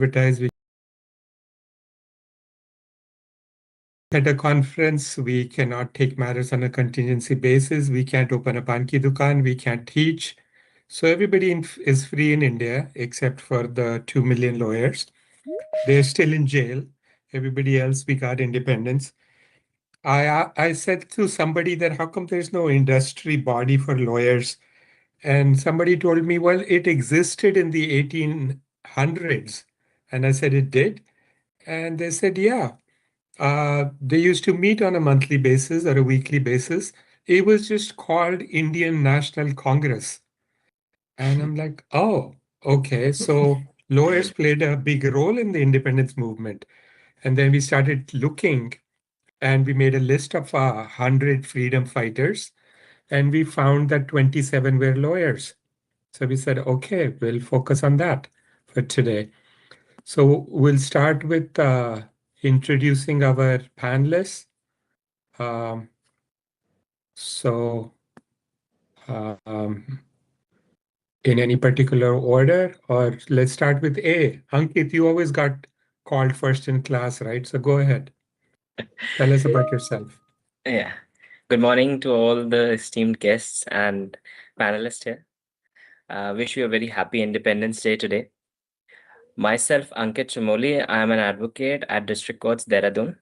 advertise at a conference. We cannot take matters on a contingency basis. We can't open a pan ki dukan. We can't teach. So everybody is free in India except for the 2 million lawyers. They're still in jail. Everybody else, we got independence. I said to somebody that how come there's no industry body for lawyers? And somebody told me, well, it existed in the 1800s. And I said, it did? And they said, yeah. They used to meet on a monthly basis or a weekly basis. It was just called Indian National Congress. And I'm like, oh, okay. So lawyers played a big role in the independence movement. And then we started looking and we made a list of 100 freedom fighters. And we found that 27 were lawyers. So we said, okay, we'll focus on that for today. So we'll start with introducing our panelists. Um, so in any particular order, or let's start with A. Ankit, you always got called first in class, right? So go ahead. Tell us about yourself. Yeah. Good morning to all the esteemed guests and panelists here. Wish you a very happy Independence Day today. Myself, Ankit Chamoli, I am an advocate at District Courts, Dehradun.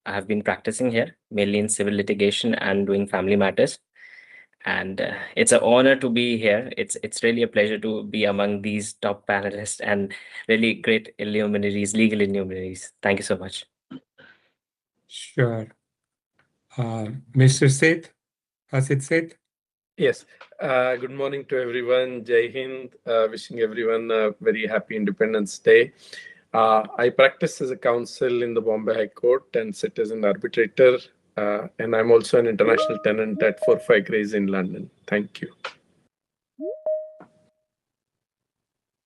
I have been practicing here, mainly in civil litigation and doing family matters. And it's an honor to be here. It's really a pleasure to be among these top panelists and really great luminaries, legal luminaries. Thank you so much. Sure. Mr. Seth, Asit Seth? Yes. Good morning to everyone. Jai Hind. Wishing everyone a very happy Independence Day. I practice as a counsel in the Bombay High Court and sit as an arbitrator. And I'm also an international tenant at 45 Grays in London. Thank you.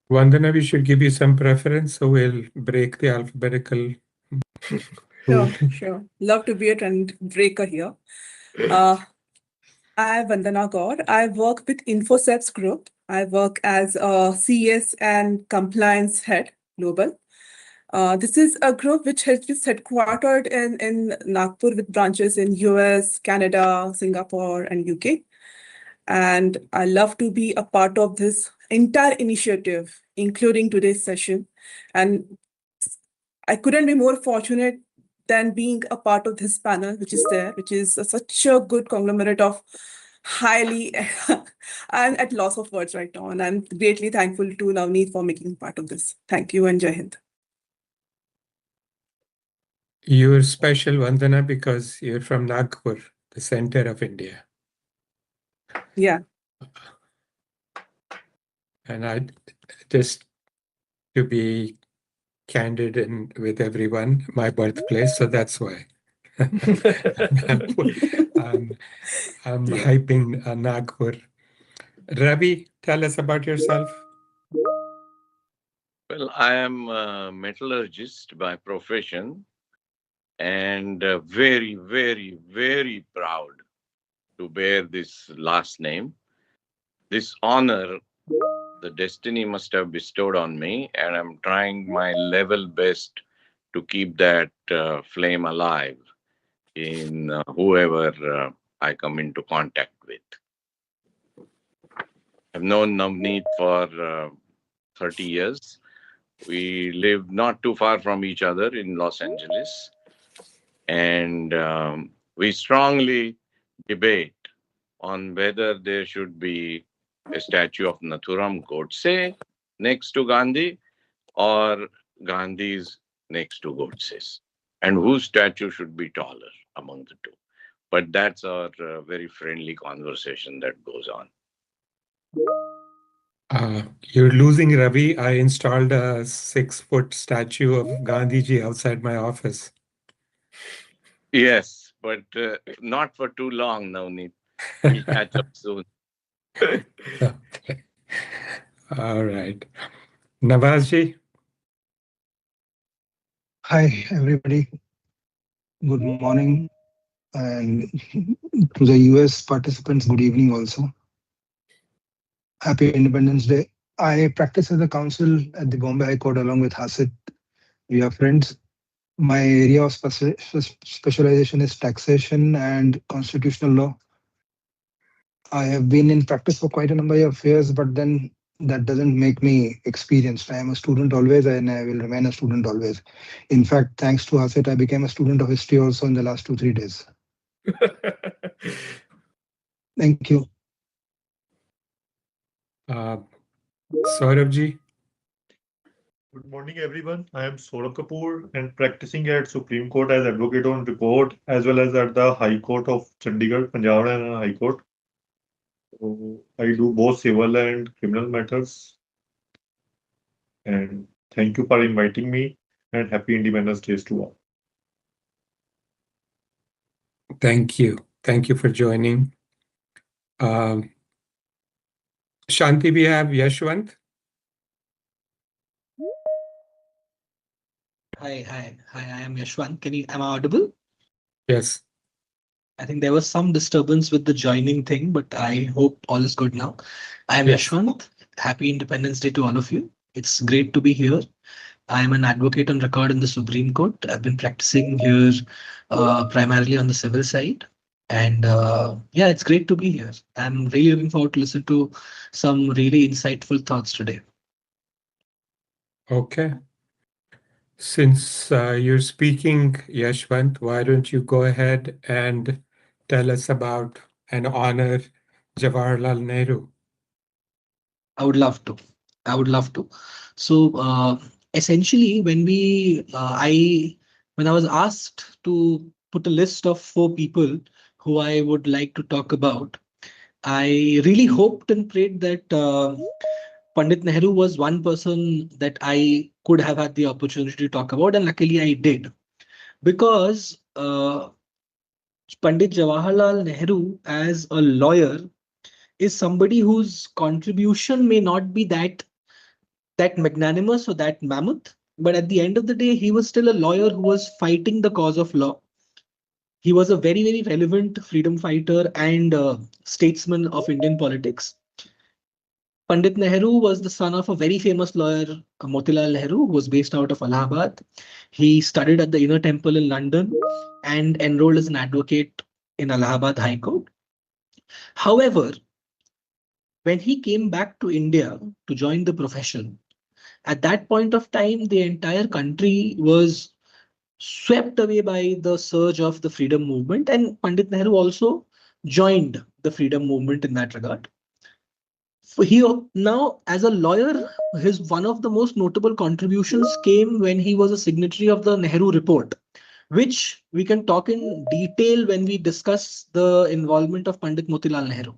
Vandana, we should give you some preference, so we'll break the alphabetical. Sure. Love to be a trend breaker here. I'm Vandana Gaur. I work with InfoSeps Group. I work as a CS and compliance head global. This is a group which has been headquartered in Nagpur with branches in US, Canada, Singapore, and UK. And I love to be a part of this entire initiative, including today's session. And I couldn't be more fortunate than being a part of this panel, which is there, which is such a good conglomerate of highly, I'm at loss of words right now. And I'm greatly thankful to Navneet for making part of this. Thank you and Jai Hind. You're special, Vandana, because you're from Nagpur, the center of India. Yeah. And I just to be candid with everyone, my birthplace, so that's why. I'm hyping Nagpur. Ravi, tell us about yourself. Well, I am a metallurgist by profession and very, very, very proud to bear this last name. This honor, the destiny must have bestowed on me, and I'm trying my level best to keep that flame alive in whoever I come into contact with. I've known Navneet for 30 years. We live not too far from each other in Los Angeles. And we strongly debate on whether there should be a statue of Nathuram Godse next to Gandhi or Gandhi's next to Godse's, and whose statue should be taller among the two. But that's our very friendly conversation that goes on. You're losing Ravi. I installed a 6-foot statue of Gandhiji outside my office. Yes, but not for too long, Navneet. We'll catch up soon. Okay. All right. Nawazji? Hi, everybody. Good morning. And to the US participants, good evening also. Happy Independence Day. I practice as a counsel at the Bombay High Court along with Hasit. We are friends. My area of specialization is taxation and constitutional law. I have been in practice for quite a number of years, but then that doesn't make me experienced. I am a student always, and I will remain a student always. In fact, thanks to Hasit, I became a student of history also in the last 2-3 days. Thank you. Uh, Saurabh Good morning, everyone. I am Saurabh Kapoor and practicing at Supreme Court as advocate on report as well as at the High Court of Chandigarh, Punjab and High Court. So I do both civil and criminal matters. And thank you for inviting me and happy Independence Day to all. Thank you. Thank you for joining. Shanti, we have Yashwant. Hi, I am Yashwant. Am I audible? Yes. I think there was some disturbance with the joining thing, but I hope all is good now. I am Yes. Yashwant. Happy Independence Day to all of you. It's great to be here. I am an advocate on record in the Supreme Court. I've been practicing here primarily on the civil side. And yeah, it's great to be here. I'm really looking forward to listen to some really insightful thoughts today. Okay. Since you're speaking, Yashwant, why don't you go ahead and tell us about and honor Jawaharlal Nehru? I would love to. I would love to. So essentially, when I was asked to put a list of 4 people who I would like to talk about, I really hoped and prayed that Pandit Nehru was one person that I could have had the opportunity to talk about, and luckily I did, because Pandit Jawaharlal Nehru as a lawyer is somebody whose contribution may not be that magnanimous or that mammoth, but at the end of the day, he was still a lawyer who was fighting the cause of law. He was a very, very relevant freedom fighter and statesman of Indian politics. Pandit Nehru was the son of a very famous lawyer, Motilal Nehru, who was based out of Allahabad. He studied at the Inner Temple in London and enrolled as an advocate in Allahabad High Court. However, when he came back to India to join the profession, at that point of time, the entire country was swept away by the surge of the freedom movement, and Pandit Nehru also joined the freedom movement in that regard. He now, as a lawyer, his one of the most notable contributions came when he was a signatory of the Nehru Report, which we can talk in detail when we discuss the involvement of Pandit Motilal Nehru.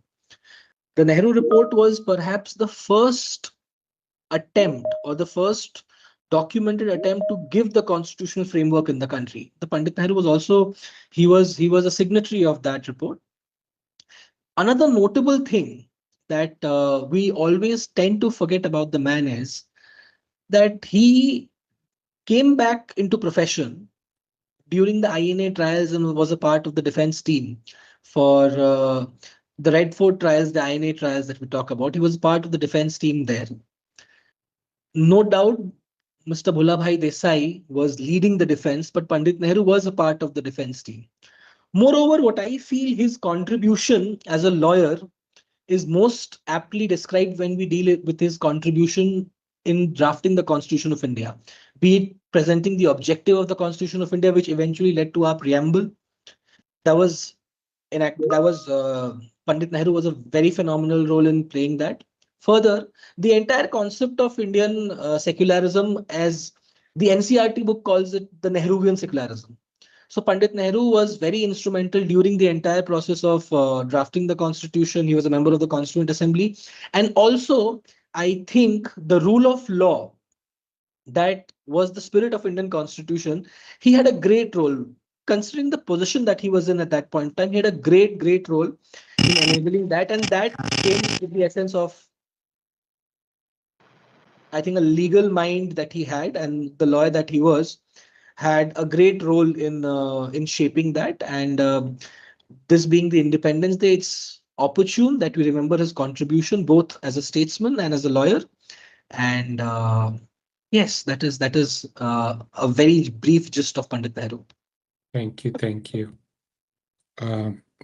The Nehru Report was perhaps the first attempt or the first documented attempt to give the constitutional framework in the country. The Pandit Nehru was also he was a signatory of that report. Another notable thing that we always tend to forget about the man is that he came back into profession during the INA trials and was a part of the defense team for the Red Fort trials, the INA trials that we talk about. He was part of the defense team there. No doubt, Mr. Bhulabhai Desai was leading the defense, but Pandit Nehru was a part of the defense team. Moreover, what I feel his contribution as a lawyer is most aptly described when we deal with his contribution in drafting the Constitution of India, be it presenting the objective of the Constitution of India, which eventually led to our preamble. That was Pandit Nehru was a very phenomenal role in playing that. Further, the entire concept of Indian secularism, as the NCRT book calls it, the Nehruvian secularism. So Pandit Nehru was very instrumental during the entire process of drafting the constitution. He was a member of the Constituent Assembly. And also, I think the rule of law, that was the spirit of Indian constitution. He had a great role. Considering the position that he was in at that point in time, he had a great role in enabling that. And that came with the essence of, I think, a legal mind that he had, and the lawyer that he was had a great role in shaping that. And this being the Independence Day, it's opportune that we remember his contribution both as a statesman and as a lawyer. And yes, that is a very brief gist of Pandit Nehru. Thank you. Thank you.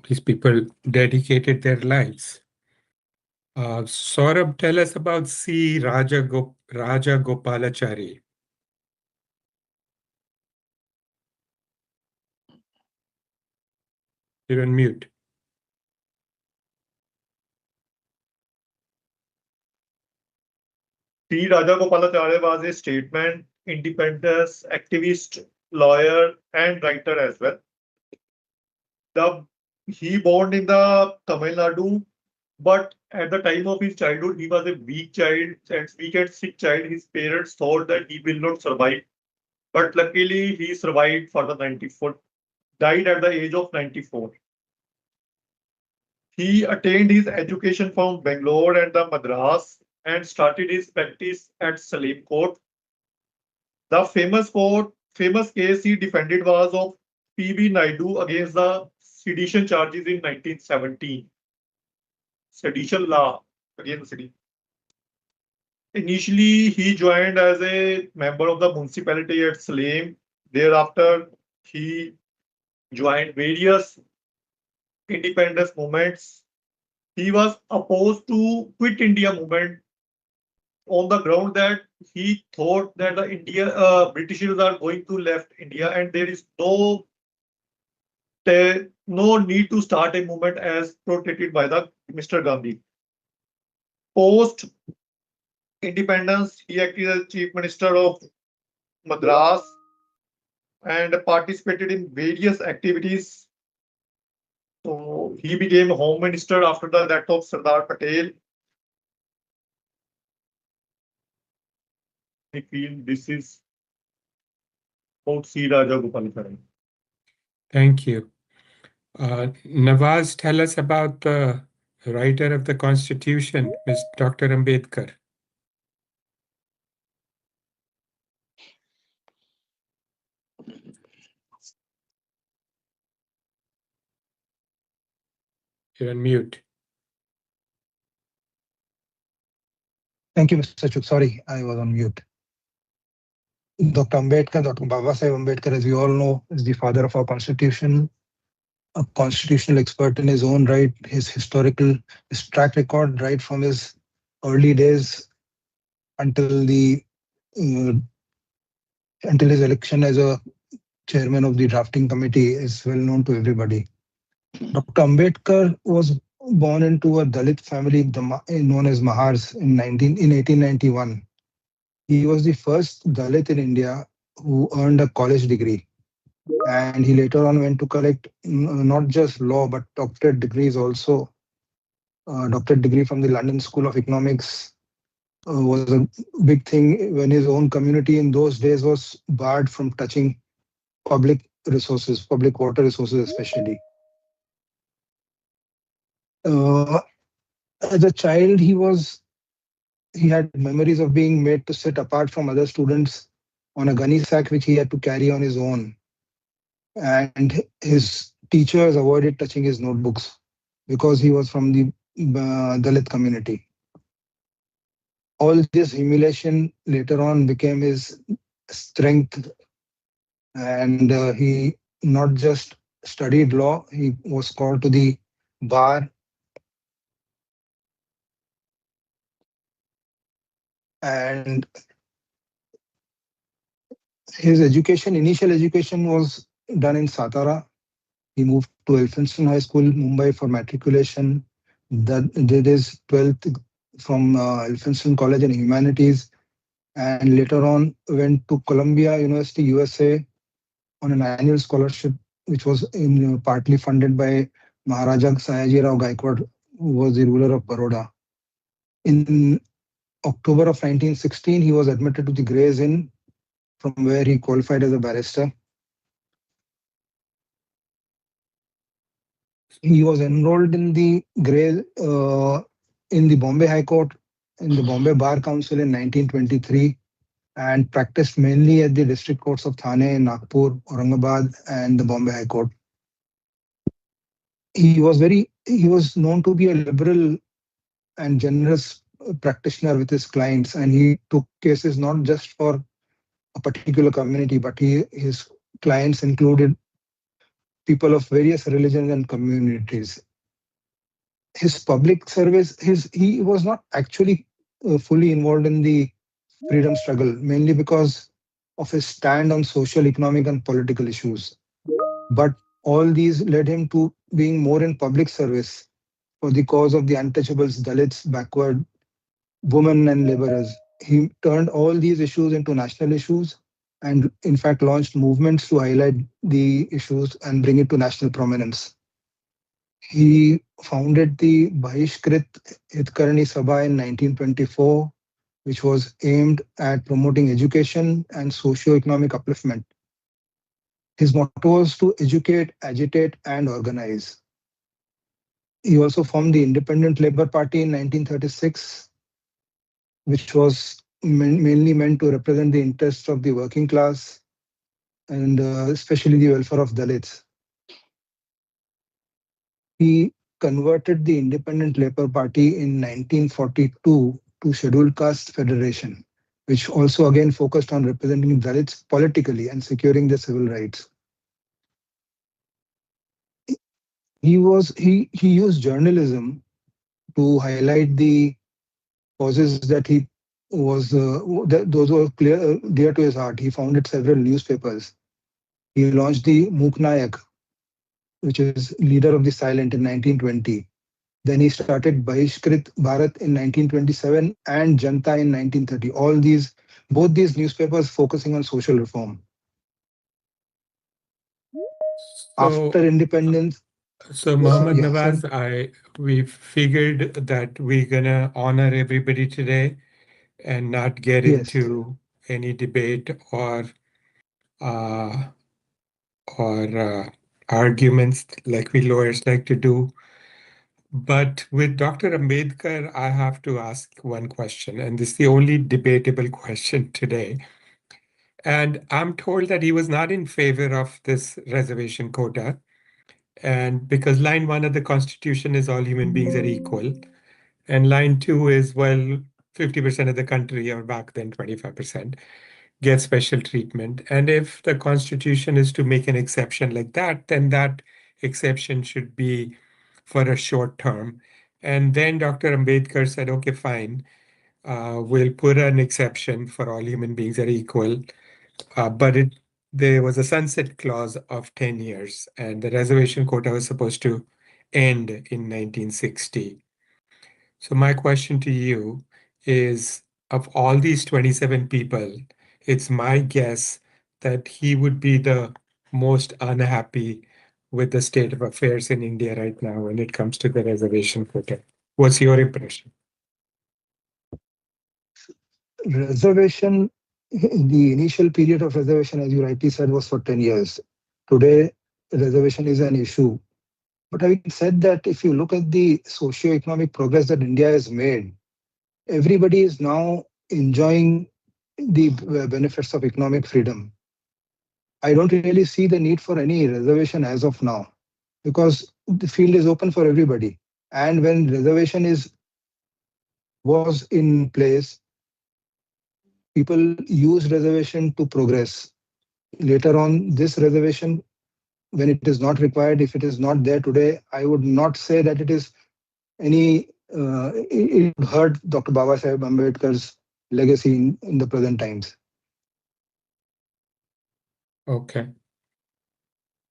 These people dedicated their lives. Saurabh, tell us about C. Raja Gopalachari. You're on mute. T. Rajagopalachari was a statesman, independence activist, lawyer, and writer as well. He born in the Tamil Nadu, but at the time of his childhood, he was a weak child and weak and sick child. His parents thought that he will not survive, but luckily he survived for the 94. Died at the age of 94. He attained his education from Bangalore and the Madras and started his practice at Salim Court. The famous case he defended was of P.B. Naidu against the sedition charges in 1917. Sedition law against sedition. Initially, he joined as a member of the municipality at Salem. Thereafter, he joined various independence movements. He was opposed to Quit India movement on the ground that he thought that the Britishers are going to left India and there is no need to start a movement as protected by the Mr. Gandhi. Post independence, he acted as chief minister of Madras and participated in various activities. So he became home minister after the death of Sardar Patel. I feel this is about C. Rajagopalachari. Thank you. Nawaz, tell us about the writer of the Constitution, Ms. Dr. Ambedkar. You're on mute. Thank you, Mr. Chuk. Sorry, I was on mute. Dr. Ambedkar, Dr. Babasaheb Ambedkar, as we all know, is the father of our Constitution, a constitutional expert in his own right. His track record, right from his early days until uh, until his election as a chairman of the drafting committee, is well known to everybody. Dr. Ambedkar was born into a Dalit family known as Mahars in 1891. He was the first Dalit in India who earned a college degree. And he later on went to collect not just law, but doctorate degrees also. Doctorate degree from the London School of Economics was a big thing when his own community in those days was barred from touching public resources, public water resources especially. As a child, he had memories of being made to sit apart from other students on a gunny sack which he had to carry on his own. And his teachers avoided touching his notebooks because he was from the Dalit community. All this humiliation later on became his strength, and he not just studied law, he was called to the bar. And his initial education was done in Satara. He moved to Elphinstone High School, Mumbai for matriculation. Did his 12th from Elphinstone College in Humanities, and later on went to Columbia University, USA on an annual scholarship, which was partly funded by Maharaja Sayaji Rao Gaikwad, who was the ruler of Baroda. In October of 1916, he was admitted to the Gray's Inn, from where he qualified as a barrister. He was enrolled in the Bombay High Court, in the Bombay Bar Council in 1923, and practiced mainly at the district courts of Thane, Nagpur, Aurangabad, and the Bombay High Court. He was known to be a liberal and generous practitioner with his clients, and he took cases not just for a particular community, but his clients included people of various religions and communities. His public service, he was not actually fully involved in the freedom struggle, mainly because of his stand on social, economic, and political issues. But all these led him to being more in public service for the cause of the untouchables, Dalits, backward, women, and laborers. He turned all these issues into national issues and, in fact, launched movements to highlight the issues and bring it to national prominence. He founded the Bahishkrit Hitkarni Sabha in 1924, which was aimed at promoting education and socio-economic upliftment. His motto was to educate, agitate, and organize. He also formed the Independent Labour Party in 1936, which was mainly meant to represent the interests of the working class and especially the welfare of Dalits. He converted the Independent Labour Party in 1942 to Scheduled Caste Federation, which also again focused on representing Dalits politically and securing their civil rights. He used journalism to highlight the causes that he was those were clear dear to his heart. He founded several newspapers. He launched the Muknayak, which is leader of the silent, in 1920. Then he started Bahishkrit Bharat in 1927 and Janta in 1930. Both these newspapers focusing on social reform. So, After independence, so Mohammed yeah, sorry. Nawaz, we figured that we're gonna honor everybody today and not get Yes. into any debate uh, or arguments like we lawyers like to do. But with Dr. Ambedkar, I have to ask one question, and this is the only debatable question today. And I'm told that he was not in favor of this reservation quota. And because line one of the Constitution is all human beings are equal. And line two is, well, 50% of the country, or back then 25%, get special treatment. And if the Constitution is to make an exception like that, then that exception should be for a short term. And then Dr. Ambedkar said, okay, fine, we'll put an exception for all human beings are equal. But there was a sunset clause of 10 years, and the reservation quota was supposed to end in 1960. So my question to you is, of all these 27 people, it's my guess that he would be the most unhappy with the state of affairs in India right now when it comes to the reservation quota. What's your impression? Reservation, the initial period of reservation, as you rightly said, was for 10 years. Today, reservation is an issue. But having said that, if you look at the socio-economic progress that India has made, everybody is now enjoying the benefits of economic freedom. I don't really see the need for any reservation as of now, because the field is open for everybody. And when reservation was in place, people use reservation to progress. Later on, this reservation, when it is not required, if it is not there today, I would not say that it is it would hurt Dr. Baba Sahib Ambedkar's legacy in the present times. Okay.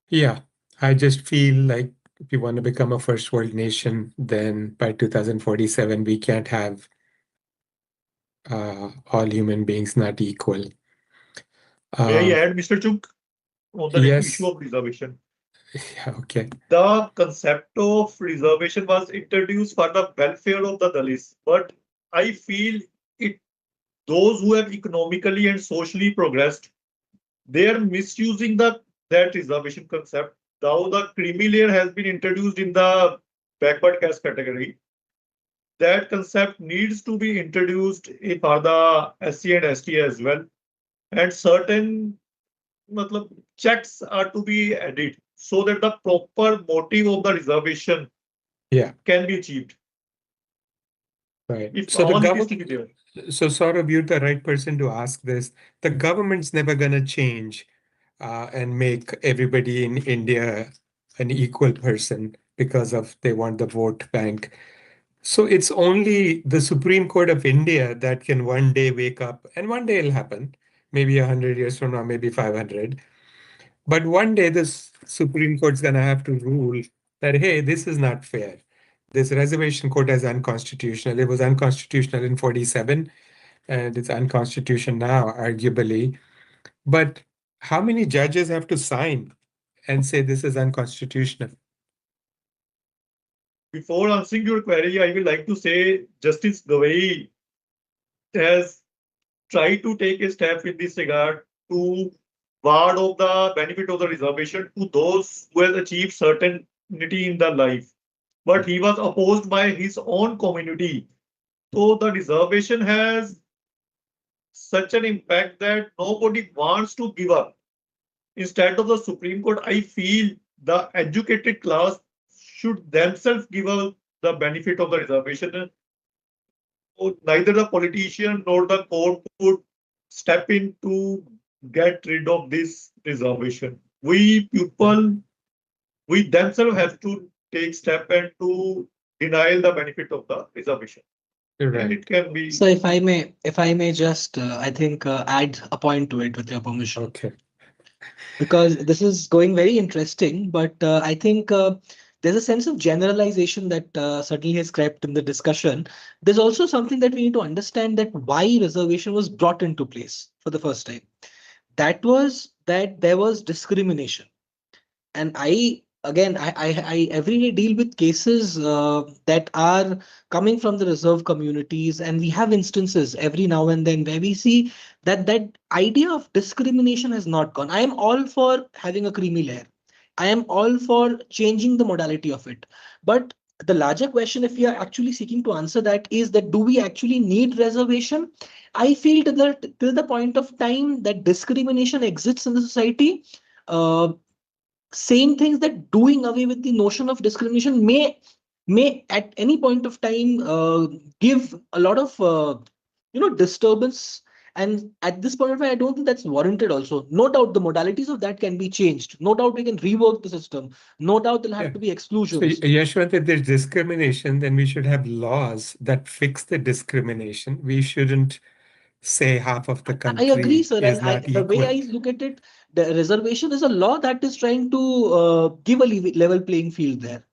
Yeah, I just feel like if we want to become a first world nation, then by 2047, we can't have all human beings not equal. May I add, Mr. Chuk, on the Yes. issue of reservation? Yeah, okay. The concept of reservation was introduced for the welfare of the Dalits, but I feel it those who have economically and socially progressed, they are misusing that reservation concept. Now the creamy layer has been introduced in the backward caste category. That concept needs to be introduced for the SC and ST as well, and certain matlab, checks are to be added so that the proper motive of the reservation Yeah. can be achieved. Right. if So the all it is government, to be there. so Saurabh, you're the right person to ask this. The government's never gonna change and make everybody in India an equal person because of they want the vote bank. So it's only the Supreme Court of India that can one day wake up, and one day it'll happen, maybe 100 years from now, maybe 500. But one day this Supreme Court's gonna have to rule that, hey, this is not fair. This reservation code is unconstitutional. It was unconstitutional in 47, and it's unconstitutional now, arguably. But how many judges have to sign and say this is unconstitutional? Before answering your query, I would like to say Justice Gawai has tried to take a step in this regard to ward off the benefit of the reservation to those who have achieved certainty in their life. But he was opposed by his own community. So the reservation has such an impact that nobody wants to give up. Instead of the Supreme Court, I feel the educated class should themselves give up the benefit of the reservation. So neither the politician nor the court could step in to get rid of this reservation. We people, we themselves have to take step and to deny the benefit of the reservation. And Right. it can be. So if I may just, I think add a point to it with your permission. Okay. Because this is going very interesting, but I think there's a sense of generalization that certainly has crept in the discussion. There's also something that we need to understand, that why reservation was brought into place for the first time. That was that there was discrimination. And I every day deal with cases that are coming from the reserve communities, and we have instances every now and then where we see that that idea of discrimination has not gone. I am all for having a creamy layer. I am all for changing the modality of it. But the larger question, if we are actually seeking to answer that, is that do we actually need reservation? I feel till the point of time that discrimination exists in the society, uh, saying things that doing away with the notion of discrimination may at any point of time give a lot of disturbance. And at this point of time, I don't think that's warranted. Also, no doubt the modalities of that can be changed. No doubt we can rework the system. No doubt there'll have Yeah. to be So exclusions. Yashwant, if there's discrimination, then we should have laws that fix the discrimination. We shouldn't say half of the I agree, country sir. is And not the way equal. I look at it, the reservation is a law that is trying to give a level playing field there.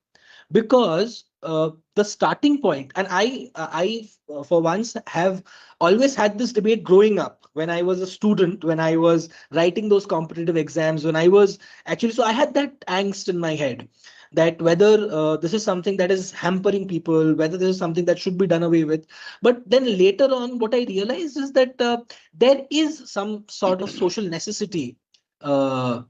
Because the starting point, and I for once have always had this debate growing up when I was a student, when I was writing those competitive exams, when I was actually, so I had that angst in my head that whether this is something that is hampering people, whether this is something that should be done away with. But then later on, what I realized is that there is some sort of social necessity uh,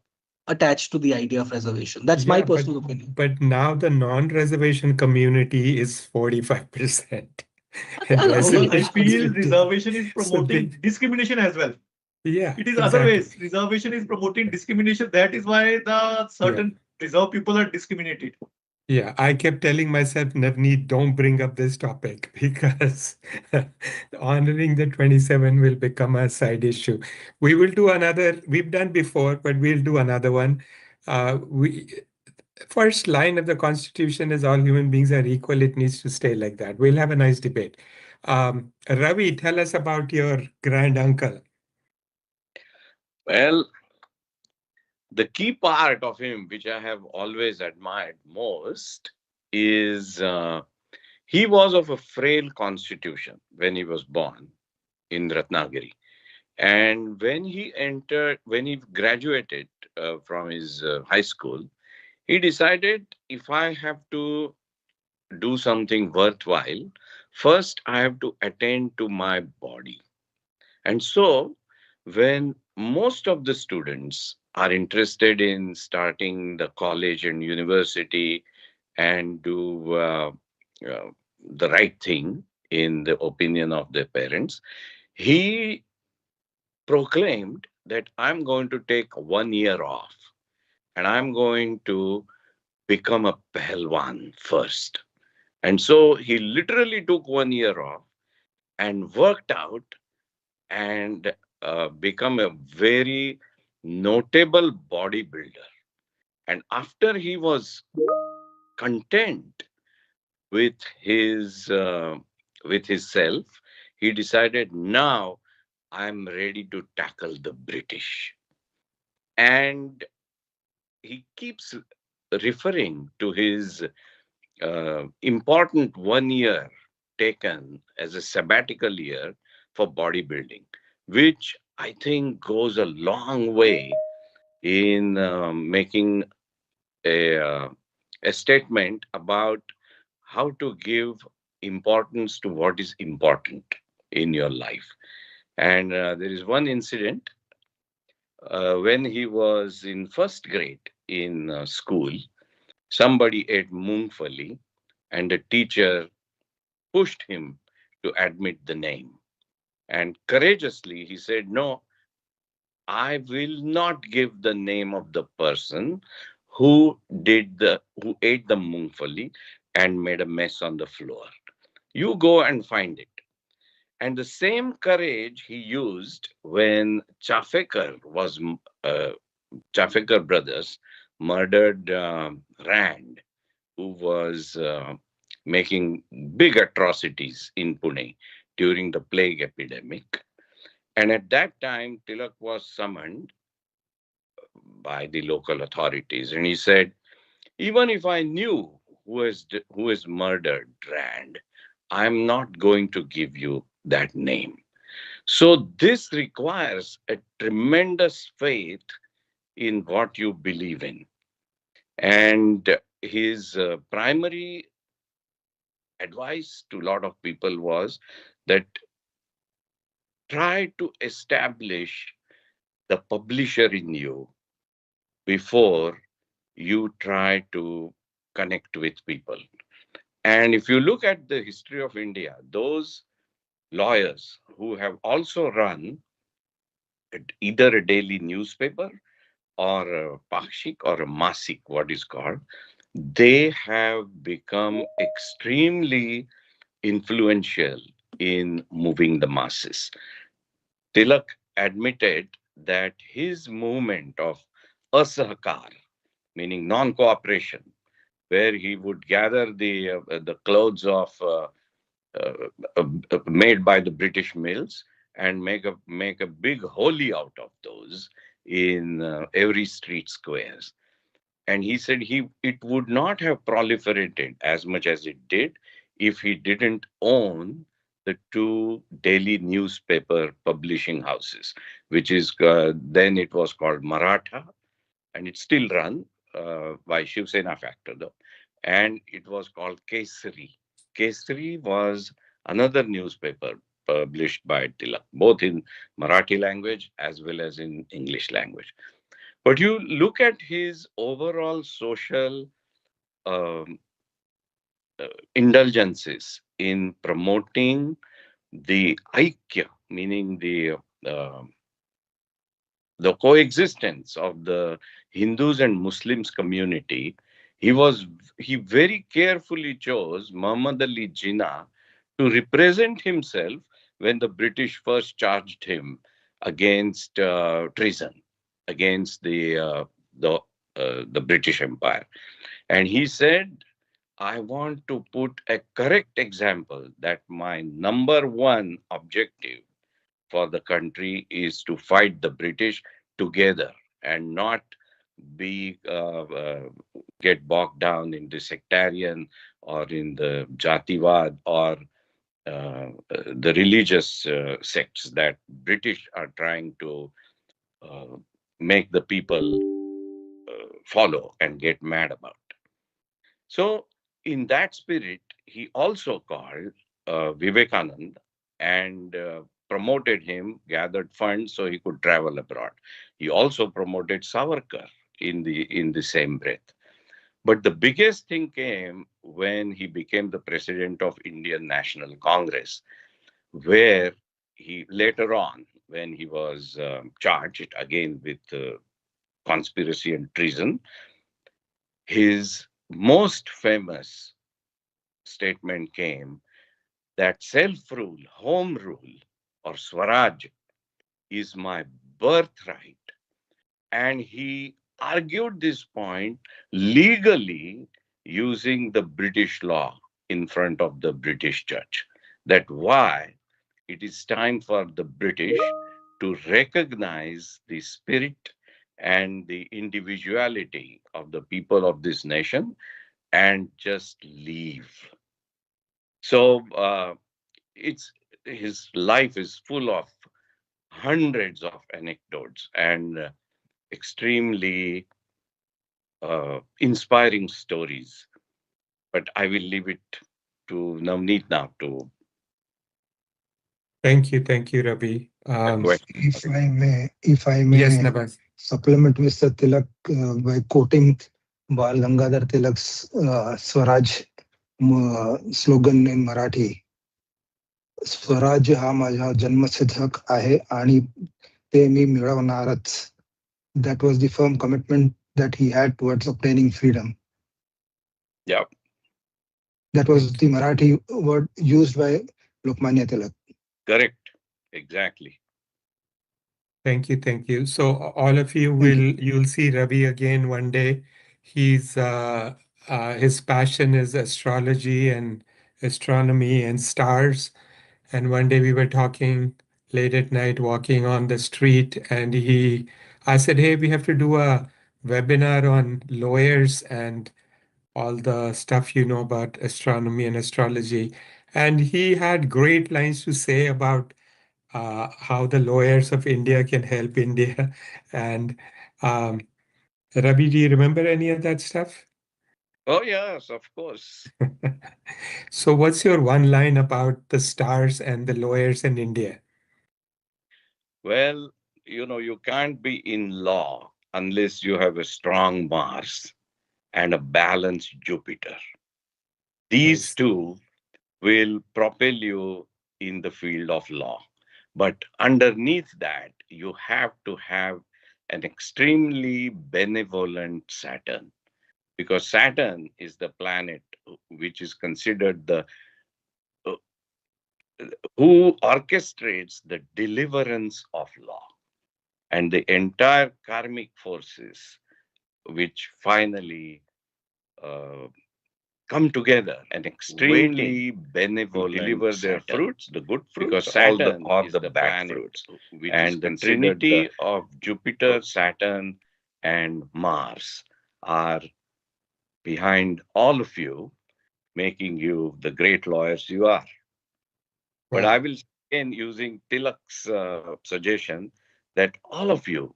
attached to the idea of reservation. That's my Yeah, personal opinion. but now the non-reservation community is 45%, and Well, I reservation is feel 50. reservation is So they, promoting discrimination as well. yeah, It is other exactly. ways. Reservation is promoting discrimination. That is why the Yeah. certain reserved people are discriminated. Yeah, I kept telling myself, Navneet, don't bring up this topic because honoring the 27 will become a side issue. We will do another, we've done before, but we'll do another one. We First line of the Constitution is all human beings are equal. It needs to stay like that. We'll have a nice debate. Ravi, tell us about your grand uncle. Well, the key part of him, which I have always admired most, is he was of a frail constitution when he was born in Ratnagiri. And when he graduated from his high school, he decided if I have to do something worthwhile, first I have to attend to my body. And so, when most of the students are interested in starting the college and university and do uh, the right thing in the opinion of their parents, he proclaimed that I'm going to take 1 year off and I'm going to become a Pahalwan first. And so he literally took 1 year off and worked out and become a very notable bodybuilder. And after he was content with his self, he decided, now I'm ready to tackle the British. And he keeps referring to his important 1 year taken as a sabbatical year for bodybuilding, which I think goes a long way in making a, uh, a statement about how to give importance to what is important in your life. And there is one incident when he was in first grade in school. Somebody ate mungfali, and the teacher pushed him to admit the name. And courageously, he said, no, I will not give the name of the person who ate the mungfali and made a mess on the floor. You go and find it. And the same courage he used when uh, Chafekar brothers murdered Rand, who was making big atrocities in Pune during the plague epidemic. And at that time, Tilak was summoned by the local authorities, and he said, "Even if I knew who has murdered Rand, I'm not going to give you that name." So this requires a tremendous faith in what you believe in. And his primary advice to a lot of people was that try to establish the publisher in you before you try to connect with people. And if you look at the history of India, those lawyers who have also run either a daily newspaper or a pakshik or a masik, what is called, they have become extremely influential in moving the masses. Tilak admitted that his movement of asahkar, meaning non-cooperation, where he would gather the clothes of uh, made by the British mills and make a big holi out of those in every street squares. And he said it would not have proliferated as much as it did if he didn't own the two daily newspaper publishing houses, which is then it was called Maratha, and it's still run by Shiv Sena factor though, and it was called Kesari. Kesari was another newspaper published by Tilak, both in Marathi language as well as in English language. But you look at his overall social um, indulgences in promoting the aikya, meaning uh, the coexistence of the Hindus and Muslims community. He very carefully chose Muhammad Ali Jinnah to represent himself when the British first charged him against treason against the British Empire. And he said, I want to put a correct example that my number one objective for the country is to fight the British together and not be get bogged down in the sectarian or in the jativad or the religious sects that British are trying to uh, make the people follow and get mad about. So, in that spirit, he also called Vivekanand and promoted him, gathered funds so he could travel abroad. He also promoted Savarkar in the same breath. But the biggest thing came when he became the president of Indian National Congress, where he later on, when he was charged again with conspiracy and treason, his most famous statement came that self-rule, home rule, or Swaraj is my birthright. And he argued this point legally using the British law in front of the British judge. That why it is time for the British to recognize the spirit and the individuality of the people of this nation and just leave. So it's his life is full of hundreds of anecdotes and extremely inspiring stories. But I will leave it to Navneet now to Thank you, Ravi. the question. If I Yes, may Navas. supplement Mr. Tilak by quoting Bal Gangadhar Tilak's Swaraj slogan in Marathi. Swaraj हा माझा जन्मसिद्ध हक आहे आणि ते मी मिळवणारच. That was the firm commitment that he had towards obtaining freedom. Yeah. That was the Marathi word used by Lokmanya Tilak. Correct. Exactly. Thank you. So all of you you'll see Ravi again one day. He's his passion is astrology and astronomy and stars. And one day we were talking late at night, walking on the street, and I said, "Hey, we have to do a webinar on lawyers and all the stuff you know about astronomy and astrology." And he had great lines to say about how the lawyers of India can help India. And um, Ravi, do you remember any of that stuff? Oh, yes, of course. So, what's your one line about the stars and the lawyers in India? Well, you can't be in law unless you have a strong Mars and a balanced Jupiter. These Nice. two will propel you in the field of law. But underneath that, you have to have an extremely benevolent Saturn, because Saturn is the planet which is considered the uh, who orchestrates the deliverance of law and the entire karmic forces which finally uh, come together and extremely benevolent to deliver their Saturn, fruits, the good fruits, because Saturn or is the the bad planet fruits, which and is the considered trinity of Jupiter, Saturn, and Mars are behind all of you, making you the great lawyers you are. But Wow. I will again using Tilak's suggestion that all of you,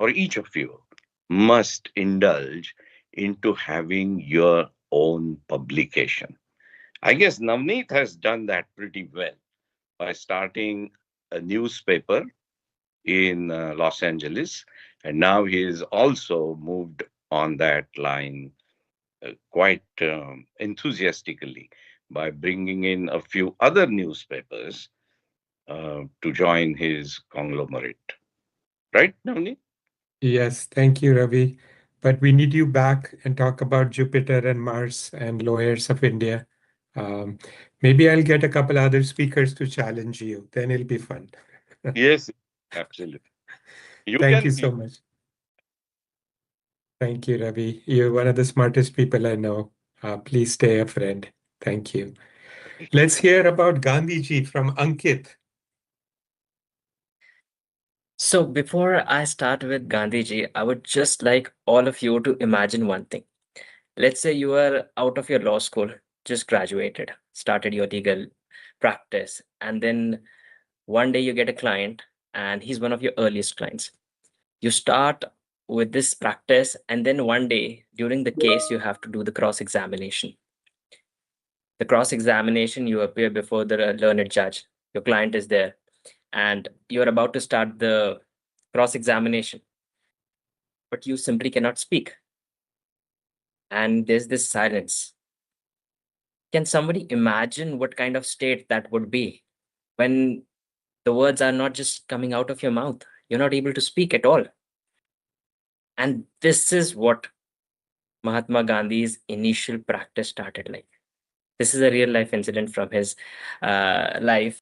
or each of you, must indulge into having your own publication. I guess Navneet has done that pretty well by starting a newspaper in Los Angeles, and now he is also moved on that line quite enthusiastically by bringing in a few other newspapers to join his conglomerate. Right, Navneet? Yes, thank you, Ravi. But we need you back and talk about Jupiter and Mars and lawyers of India. Um, Maybe I'll get a couple other speakers to challenge you. Then it'll be fun. Yes, absolutely. Thank you so much. Thank you, Ravi. You're one of the smartest people I know. Please stay a friend. Thank you. Let's hear about Gandhiji from Ankit. So before I start with Gandhiji, I would just like all of you to imagine one thing. Let's say you are out of your law school, just graduated, started your legal practice, and then one day you get a client and he's one of your earliest clients. You start with this practice, and then one day during the case, you have to do the cross examination. The cross examination, you appear before the learned judge. Your client is there, and you're about to start the cross examination, but you simply cannot speak. And there's this silence. Can somebody imagine what kind of state that would be when the words are not just coming out of your mouth? You're not able to speak at all. And this is what Mahatma Gandhi's initial practice started like. This is a real life incident from his life.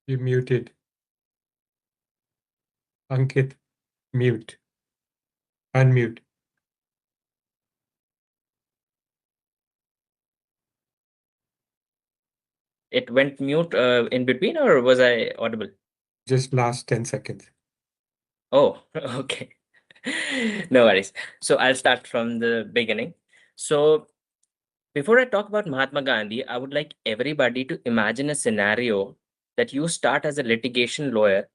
You muted. Ankit, mute. Unmute. It went mute in between, or was I audible? Just last 10 seconds. Oh, okay. No worries. So I'll start from the beginning. So before I talk about Mahatma Gandhi, I would like everybody to imagine a scenario that you start as a litigation lawyer.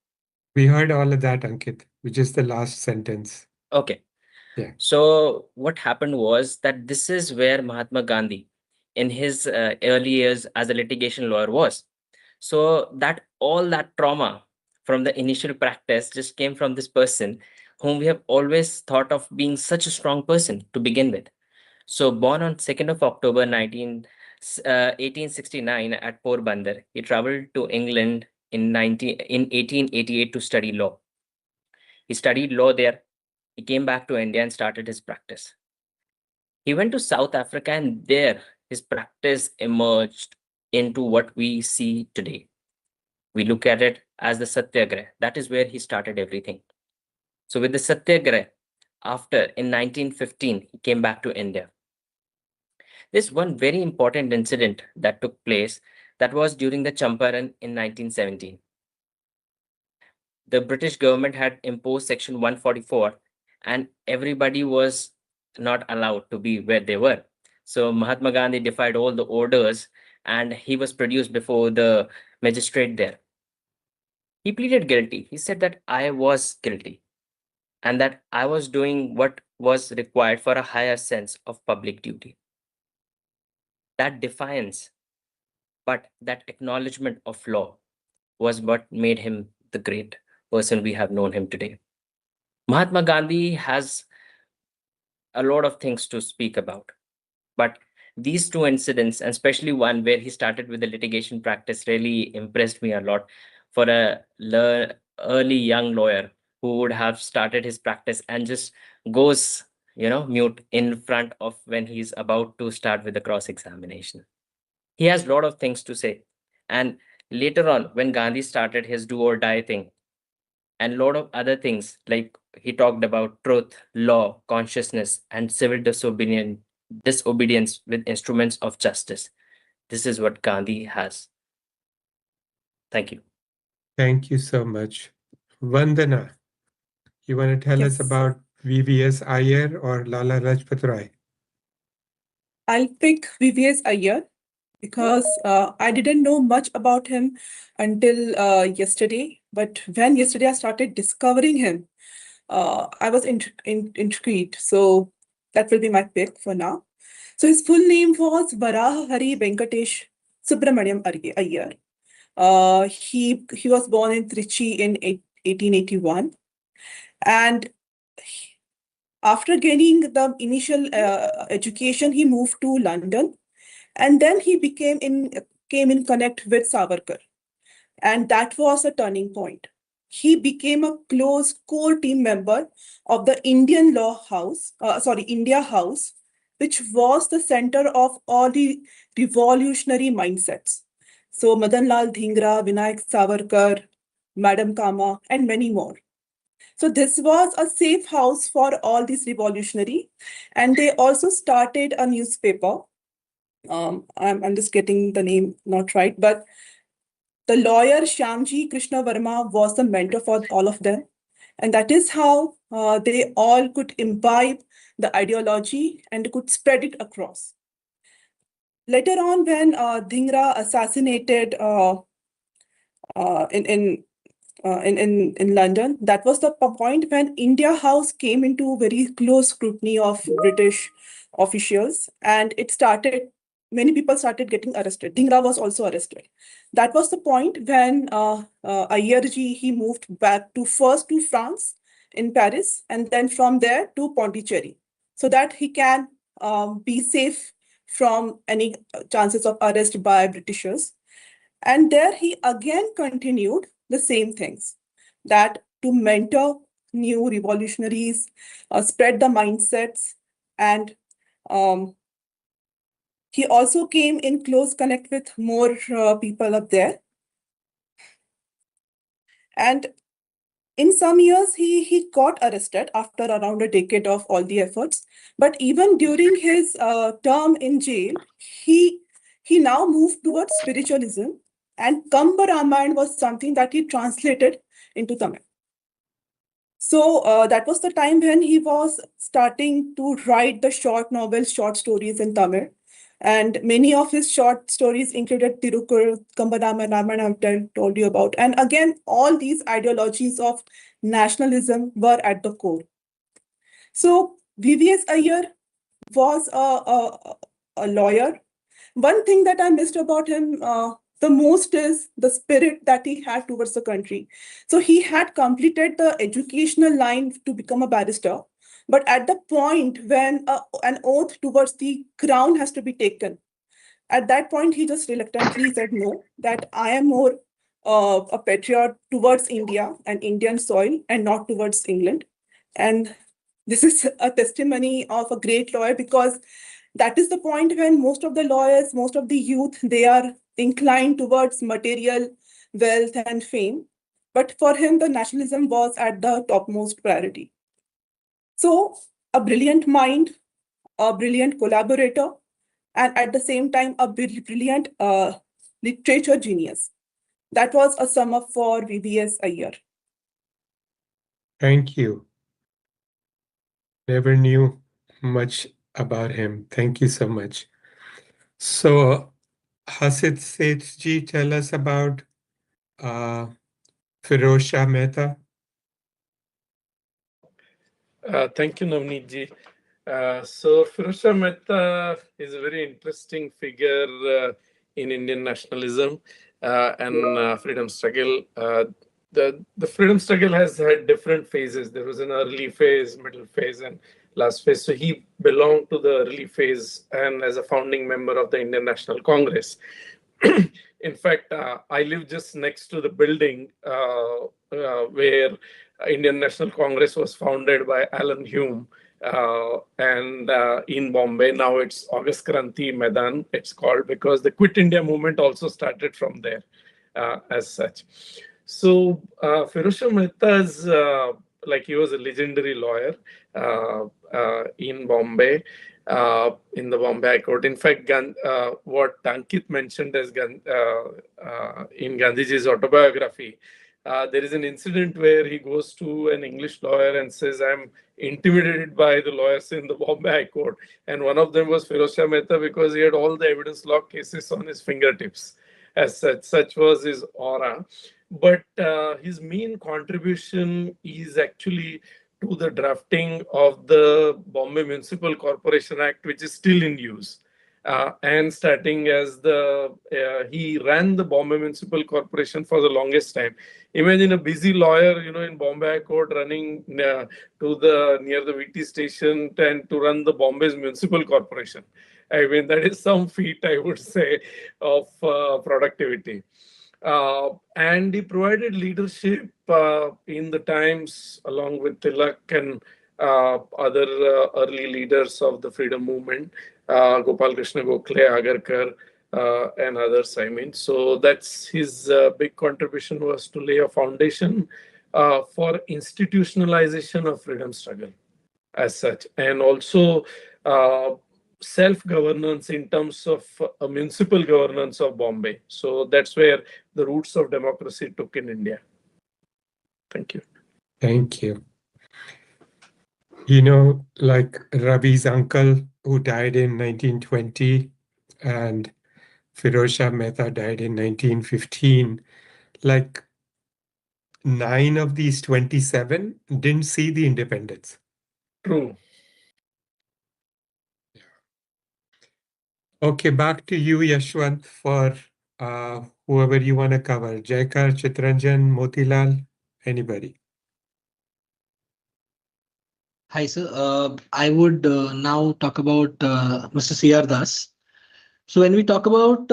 We heard all of that, Ankit, which is the last sentence. Okay. Yeah. So what happened was that this is where Mahatma Gandhi, in his early years as a litigation lawyer, was. So that all that trauma from the initial practice just came from this person whom we have always thought of being such a strong person to begin with. So born on 2nd of October 1869 at Porbandar, he traveled to England in 1888 to study law. He studied law there. He came back to India and started his practice. He went to South Africa, and there his practice emerged into what we see today. We look at it as the Satyagraha. That is where he started everything. So with the Satyagraha, after in 1915, he came back to India. There's one very important incident that took place that was during the Champaran in 1917. The British government had imposed Section 144, and everybody was not allowed to be where they were. So Mahatma Gandhi defied all the orders, and he was produced before the magistrate there. He pleaded guilty. He said that I was guilty and that I was doing what was required for a higher sense of public duty. That defiance, but that acknowledgement of law was what made him the great person we have known him today. Mahatma Gandhi has a lot of things to speak about, but these two incidents, and especially one where he started with the litigation practice, really impressed me a lot. For a early young lawyer who would have started his practice and just goes, mute in front of when he's about to start with the cross examination. He has a lot of things to say. And later on, when Gandhi started his do or die thing, and a lot of other things, like he talked about truth, law, consciousness, and civil disobedience with instruments of justice. This is what Gandhi has. Thank you. Thank you so much. Vandana, you want to tell us Yes. about VVS Iyer or Lala Lajpat Rai? I'll pick VVS Iyer because I didn't know much about him until yesterday. But when yesterday I started discovering him, I was intrigued. So that will be my pick for now. So his full name was Varaha Hari Venkatesh Subramaniam Iyer. He was born in Trichy in 1881. And after gaining the initial education, he moved to London. And then he came in connect with Savarkar. And that was a turning point. He became a close core team member of the India House, which was the center of all the revolutionary mindsets. So Madan Lal Dhingra, Vinayak Savarkar, Madam Kama, and many more. So this was a safe house for all these revolutionary. And they also started a newspaper. I'm just getting the name not right, but the lawyer Shyamji Krishna Verma was the mentor for all of them. And that is how they all could imbibe the ideology and could spread it across. Later on, when Dhingra assassinated in London, that was the point when India House came into very close scrutiny of British officials, and many people started getting arrested. Dhingra was also arrested. That was the point when Ayerji, he moved back first to France in Paris, and then from there to Pondicherry, so that he can be safe from any chances of arrest by Britishers. And there he again continued the same things, that to mentor new revolutionaries, spread the mindsets, and he also came in close connect with more people up there. And in some years, he got arrested after around a decade of all the efforts. But even during his term in jail, he he now moved towards spiritualism, and Kamba Ramayana was something that he translated into Tamil. So that was the time when he was starting to write the short novels, short stories in Tamil. And many of his short stories included Tirukkural, Kambarama, Ramayana, I've told you about. And again, all these ideologies of nationalism were at the core. So VVS Iyer was a lawyer. One thing that I missed about him the most is the spirit that he had towards the country. So he had completed the educational line to become a barrister. But at the point when an oath towards the crown has to be taken, at that point, he just reluctantly said no, that I am more a patriot towards India and Indian soil and not towards England. And this is a testimony of a great lawyer, because that is the point when most of the lawyers, most of the youth, they are inclined towards material wealth and fame. But for him, the nationalism was at the topmost priority. So a brilliant mind, a brilliant collaborator, and at the same time, a brilliant literature genius. That was a sum up for VVS Iyer. Thank you. Never knew much about him. Thank you so much. So, Hasid Sethji, tell us about Firoz Shah Mehta. Thank you, Navneet ji. So Firoz Shah Mehta is a very interesting figure in Indian nationalism and freedom struggle. The freedom struggle has had different phases. There was an early phase, middle phase, and last phase. So he belonged to the early phase and as a founding member of the Indian National Congress. In fact, I live just next to the building where Indian National Congress was founded by Alan Hume. And in Bombay, now it's August Kranti Maidan, it's called, because the Quit India movement also started from there as such. So Firoz Shah Mehta's, like, he was a legendary lawyer in Bombay, in the Bombay High Court. In fact, what Ankit mentioned as in Gandhiji's autobiography, there is an incident where he goes to an English lawyer and says, I'm intimidated by the lawyers in the Bombay High Court. And one of them was Firoz Shah Mehta, because he had all the evidence law cases on his fingertips. As such was his aura. But his main contribution is actually to the drafting of the Bombay Municipal Corporation Act, which is still in use. And starting as he ran the Bombay Municipal Corporation for the longest time. Imagine a busy lawyer, in Bombay High Court running near the VT station and to run the Bombay's Municipal Corporation. I mean, that is some feat, I would say, of productivity. And he provided leadership in the times along with Tilak and other early leaders of the freedom movement, Gopal Krishna Gokhale, Agarkar, and others. I mean, so that's his big contribution, was to lay a foundation for institutionalization of freedom struggle as such, and also self-governance in terms of a municipal governance of Bombay. So that's where the roots of democracy took in India. Thank you. Thank you. Like Ravi's uncle, who died in 1920, and Firoz Shah Mehta died in 1915, like 9 of these 27 didn't see the independence. True. Okay, back to you, Yashwant, for whoever you want to cover. Jaikar, Chitranjan, Motilal, anybody. Hi, sir. I would now talk about Mr. C.R. Das. So when we talk about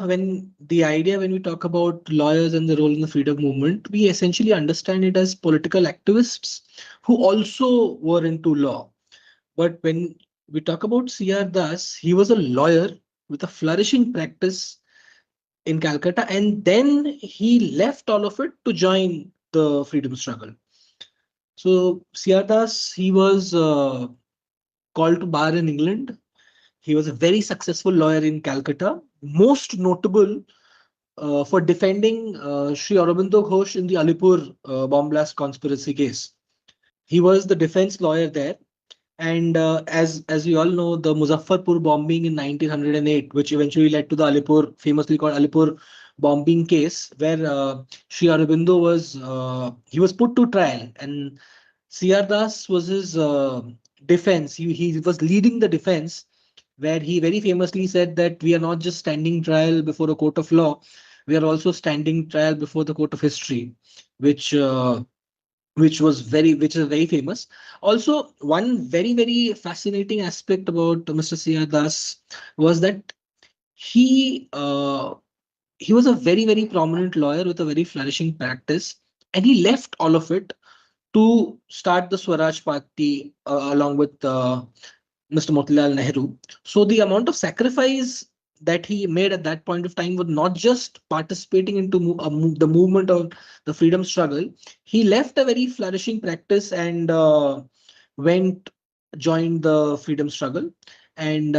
when we talk about lawyers and the role in the freedom movement, we essentially understand it as political activists who also were into law. But when we talk about C.R. Das, he was a lawyer with a flourishing practice in Calcutta, and then he left all of it to join the freedom struggle. So C.R. Das, he was called to bar in England. He was a very successful lawyer in Calcutta, most notable for defending Sri Aurobindo Ghosh in the Alipur bomb blast conspiracy case. He was the defense lawyer there. And as you all know, the Muzaffarpur bombing in 1908, which eventually led to the Alipur, famously called Alipur bombing case, where Sri Aurobindo was he was put to trial, and C.R. Das was his defense. He was leading the defense, where he very famously said that we are not just standing trial before a court of law, we are also standing trial before the court of history, which which is very famous. Also, one very fascinating aspect about Mr. C.R. Das was that he uh, he was a very prominent lawyer with a very flourishing practice, and he left all of it to start the Swaraj Party along with Mr. Motilal Nehru. So the amount of sacrifice that he made at that point of time was not just participating into the movement of the freedom struggle. He left a very flourishing practice and went joined the freedom struggle. And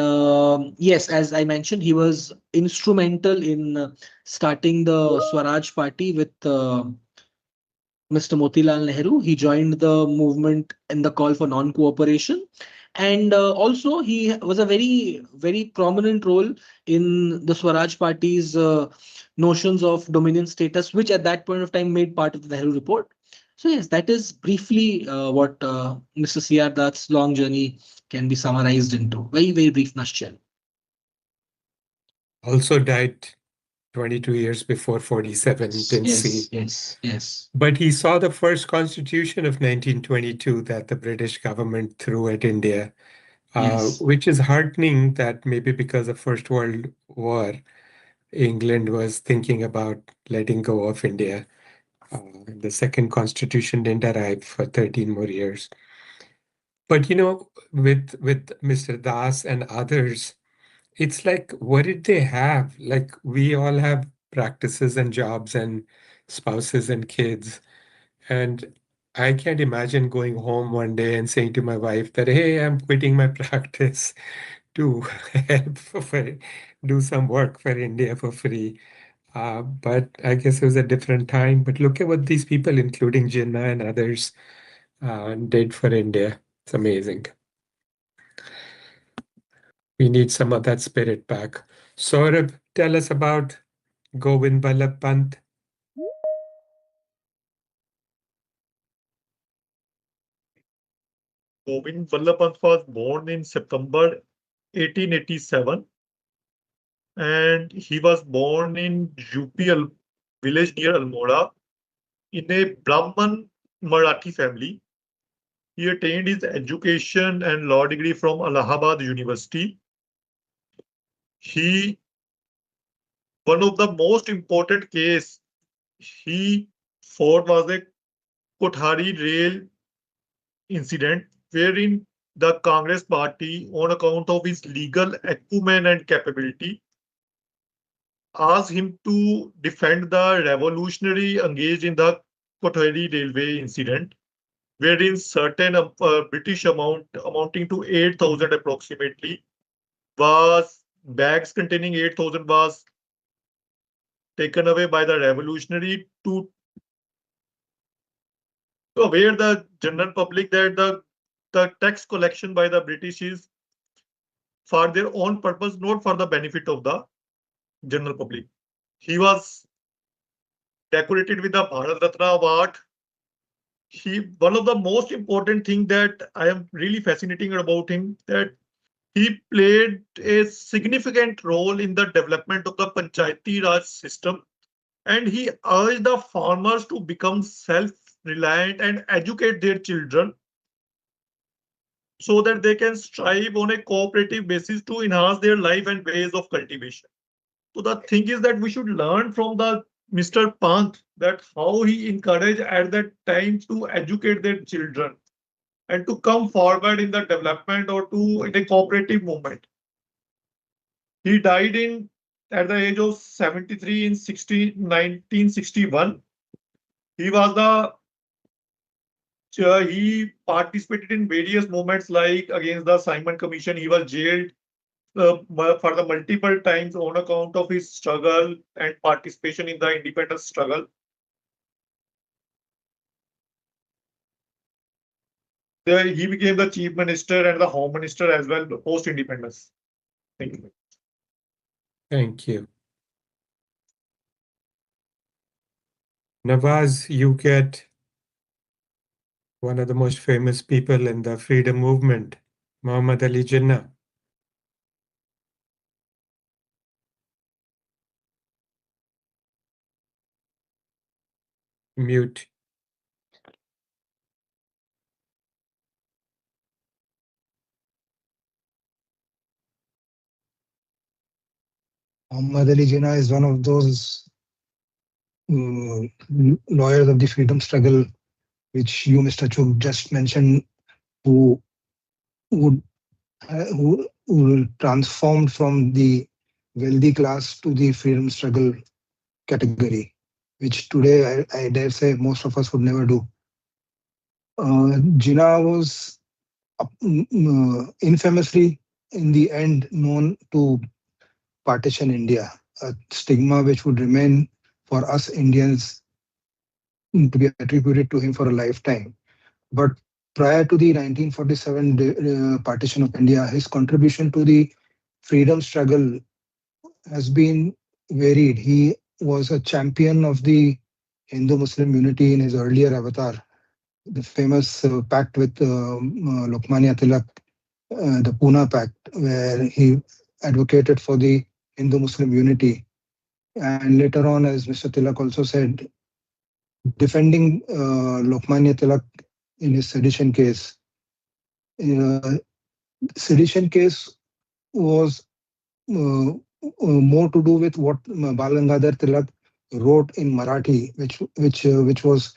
yes, as I mentioned, he was instrumental in starting the Swaraj Party with Mr. Motilal Nehru. He joined the movement in the call for non-cooperation. And also, he was a very prominent role in the Swaraj Party's notions of dominion status, which at that point of time made part of the Nehru Report. So yes, that is briefly what Mr. C.R. Dutt's long journey can be summarized into. Very brief nutshell. Also died 22 years before 47, didn't see. Yes. But he saw the first constitution of 1922 that the British government threw at India, Yes. which is heartening that maybe because of First World War, England was thinking about letting go of India. The second constitution didn't arrive for 13 more years. But with Mr. Das and others, it's like, what did they have? Like, we all have practices and jobs and spouses and kids. And I can't imagine going home one day and saying to my wife that, hey, I'm quitting my practice to help do some work for India for free. But I guess it was a different time. But look at what these people, including Jinnah and others, did for India. It's amazing. We need some of that spirit back. Saurabh, tell us about Govind Ballabh Pant. Govind Vallabh was born in September 1887, and he was born in UP village near Almora in a Brahman Marathi family. He attained his education and law degree from Allahabad University. He One of the most important case he fought was the Kothari rail incident, wherein the Congress party, on account of his legal acumen and capability, asked him to defend the revolutionary engaged in the Kothari railway incident, wherein certain British amount amounting to 8,000 approximately was bags containing 8,000 was taken away by the revolutionary to aware the general public that the tax collection by the British is for their own purpose, not for the benefit of the general public. He was decorated with the Bharat Ratna Award. One of the most important thing that I am really fascinating about him, that he played a significant role in the development of the Panchayati Raj system, and he urged the farmers to become self-reliant and educate their children. so that they can strive on a cooperative basis to enhance their life and ways of cultivation. So the thing is that we should learn from the Mr. Pant that how he encouraged at that time to educate their children and to come forward in the development or to in a cooperative movement. He died in at the age of 73 in 1961. He was the he participated in various movements like against the Simon Commission. He was jailed for the multiple times on account of his struggle and participation in the independence struggle. He became the chief minister and the home minister as well post independence. Thank you. Thank you. Nawaz, you get one of the most famous people in the freedom movement, Muhammad Ali Jinnah. Mute. Muhammad Ali Jinnah is one of those lawyers of the freedom struggle, which you, Mr. Chug, just mentioned, who would who transformed from the wealthy class to the freedom struggle category, which today I dare say most of us would never do. Jinnah was infamously, in the end, known to partition India, a stigma which would remain for us Indians to be attributed to him for a lifetime. But prior to the 1947 partition of India, his contribution to the freedom struggle has been varied. He was a champion of the Hindu-Muslim unity in his earlier avatar, the famous pact with Lokmanya Tilak, the Pune Pact, where he advocated for the Hindu-Muslim unity. And later on, as Mr. Tilak also said, defending Lokmanya Tilak in his sedition case. Sedition case was more to do with what Bal Gangadhar Tilak wrote in Marathi, which was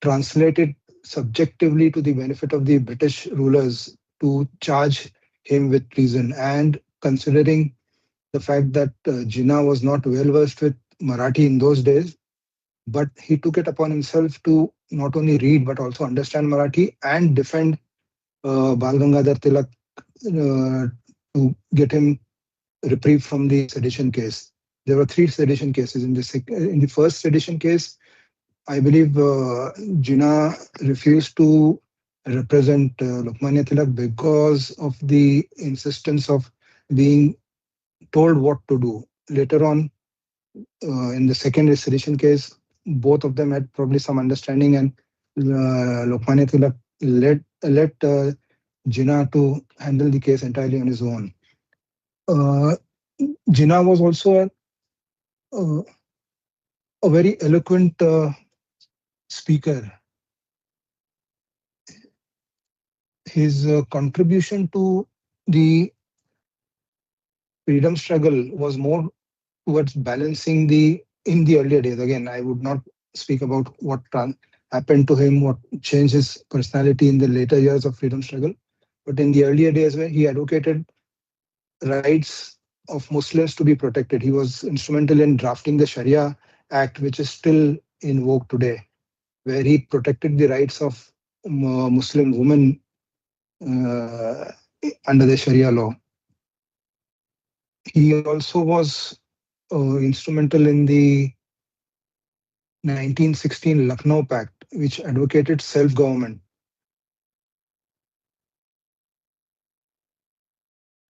translated subjectively to the benefit of the British rulers to charge him with treason. And considering the fact that Jinnah was not well versed with Marathi in those days, but he took it upon himself to not only read but also understand Marathi and defend Bal Gangadhar Tilak to get him reprieve from the sedition case. There were three sedition cases. In the first sedition case, I believe Jinnah refused to represent Lokmanya Tilak because of the insistence of being told what to do. Later on, in the second sedition case, both of them had probably some understanding, and Lokmanya Tilak let Jinnah to handle the case entirely on his own. Jinnah was also a very eloquent speaker. His contribution to the freedom struggle was more towards balancing in the earlier days. Again, I would not speak about what happened to him, what changed his personality in the later years of freedom struggle. But in the earlier days, where he advocated rights of Muslims to be protected, he was instrumental in drafting the Sharia Act, which is still in vogue today, where he protected the rights of Muslim women under the Sharia law. He also was instrumental in the 1916 Lucknow Pact, which advocated self-government.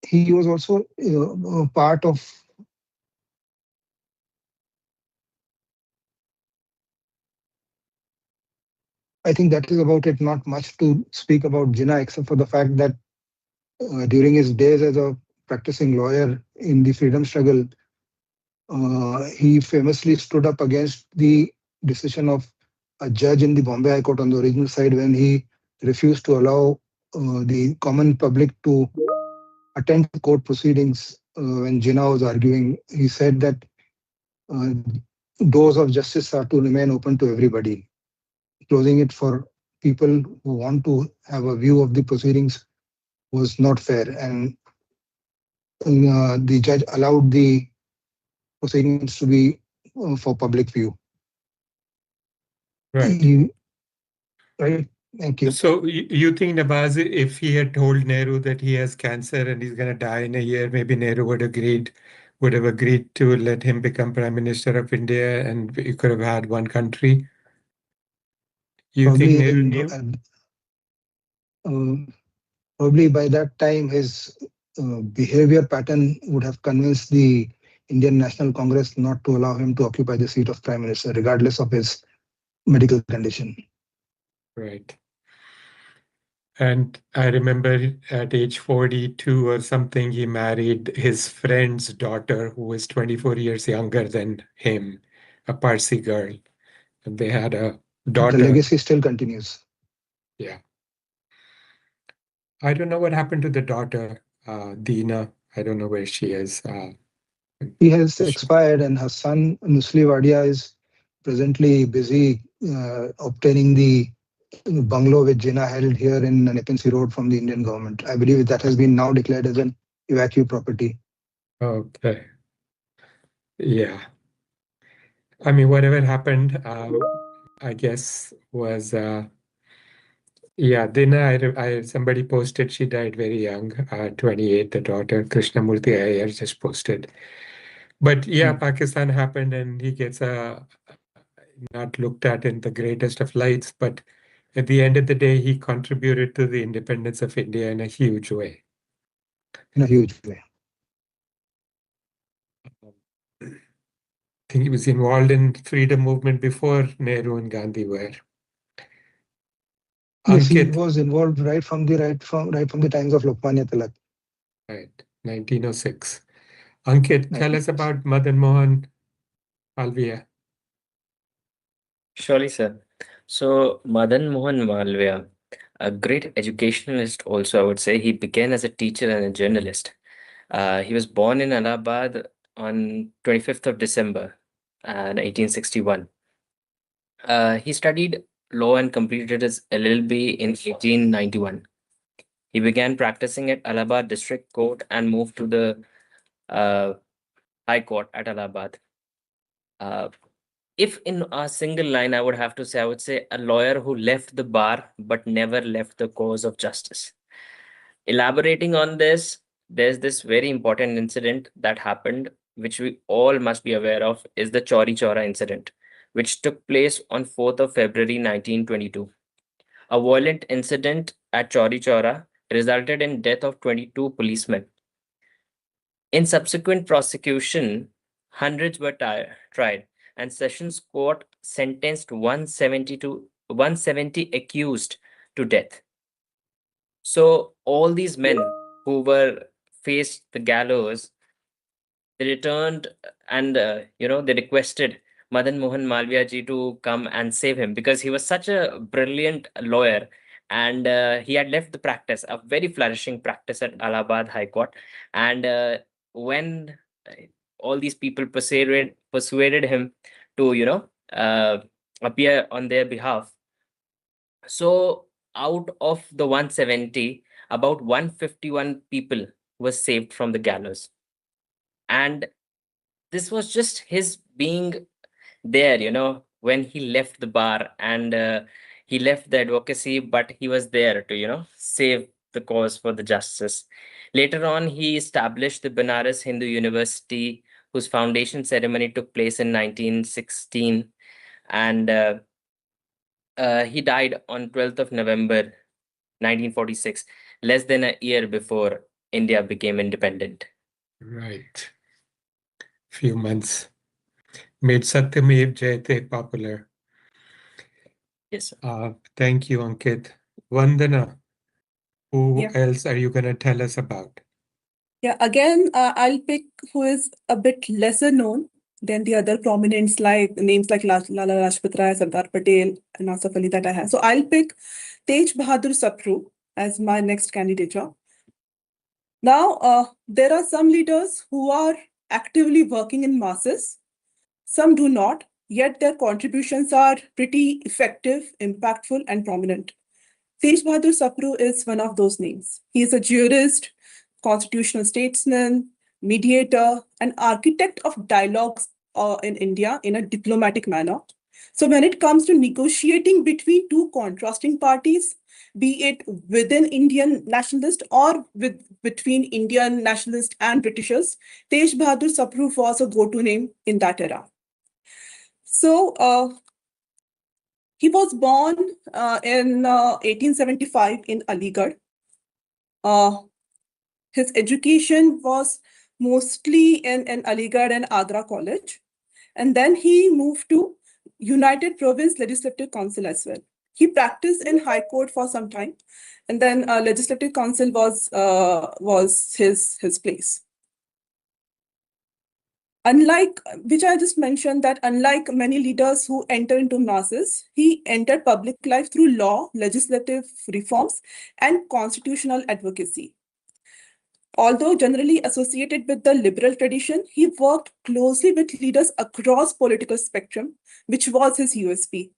He was also part of I think that is about it. Not much to speak about Jinnah, except for the fact that during his days as a practicing lawyer in the freedom struggle, he famously stood up against the decision of a judge in the Bombay High Court on the original side when he refused to allow the common public to attend court proceedings when Jinnah was arguing. He said that uh, doors of justice are to remain open to everybody. Closing it for people who want to have a view of the proceedings was not fair, and the judge allowed the proceedings to be for public view. Right. Right. Thank you. So you think, Nawaz, if he had told Nehru that he has cancer and he's going to die in a year, maybe Nehru would have agreed to let him become Prime Minister of India, and we could have had one country. You think Nehru knew? Probably by that time, his behavior pattern would have convinced the Indian National Congress not to allow him to occupy the seat of Prime Minister, regardless of his medical condition. Right. And I remember at age 42 or something, he married his friend's daughter, who was 24 years younger than him, a Parsi girl. And they had a daughter. The legacy still continues. Yeah. I don't know what happened to the daughter, Dina. I don't know where she is. He has expired, and her son, Nusli Wadia, is presently busy obtaining the bungalow which Jinnah held here in Nepean Road from the Indian government. I believe that has been now declared as an evacuee property. Okay. Yeah. I mean, whatever happened, I guess was yeah. Dina, somebody posted she died very young, 28. The daughter Krishnamurti Iyer just posted. But yeah, Pakistan happened, and he gets not looked at in the greatest of lights. But at the end of the day, he contributed to the independence of India in a huge way. In a huge way. I think he was involved in freedom movement before Nehru and Gandhi were. Yes, he Ankit, was involved right from the times of Lokmanya Tilak. right, 1906. Ankit, tell us about Madan Mohan Malviya. Surely, sir. So, Madan Mohan Malviya, a great educationalist, also, I would say. He began as a teacher and a journalist. He was born in Allahabad on 25th of December, 1861. He studied law and completed his LLB in 1891. He began practicing at Allahabad District Court and moved to the High Court at Allahabad. If in a single line, I would say a lawyer who left the bar but never left the cause of justice. Elaborating on this, there's this very important incident that happened, which we all must be aware of, is the Chauri Chaura incident, which took place on 4th of February 1922. A violent incident at Chauri Chaura resulted in death of 22 policemen. In subsequent prosecution, hundreds were tried, and Sessions Court sentenced 170 accused to death. So all these men who were faced the gallows, they returned and they requested Madan Mohan Malviya ji to come and save him, because he was such a brilliant lawyer, and he had left the practice, a very flourishing practice at Allahabad High Court. And when all these people persuaded him to appear on their behalf, so out of the 170, about 151 people were saved from the gallows. And this was just his being there, when he left the bar, and he left the advocacy, but he was there to save the cause for the justice. Later on, he established the Banaras Hindu University, whose foundation ceremony took place in 1916, and he died on 12th of November 1946, less than a year before India became independent. Right. Few months. Made Satyamev Jayate popular. Yes, sir. Thank you, Ankit. Vandana, who Yeah. else are you going to tell us about? Yeah, again, I'll pick who is a bit lesser known than the other prominents, like names like Lala Lajpat Rai, Sardar Patel, and Asaf Ali that I have. So I'll pick Tej Bahadur Sapru. as my next candidature. Now, there are some leaders who are actively working in masses. Some do not, yet their contributions are pretty effective, impactful, and prominent. Tej Bahadur Sapru is one of those names. He is a jurist, constitutional statesman, mediator, and architect of dialogues in India in a diplomatic manner. So when it comes to negotiating between two contrasting parties, be it within Indian nationalists or between Indian nationalists and Britishers, Tej Bahadur Sapru was a go-to name in that era. So he was born in 1875 in Aligarh. His education was mostly in Aligarh and Agra College. And then he moved to United Province Legislative Council as well. He practiced in High Court for some time. And then Legislative Council was his place. Unlike, which I just mentioned, that unlike many leaders who enter into masses, he entered public life through law, legislative reforms, and constitutional advocacy. Although generally associated with the liberal tradition, he worked closely with leaders across political spectrum, which was his USP.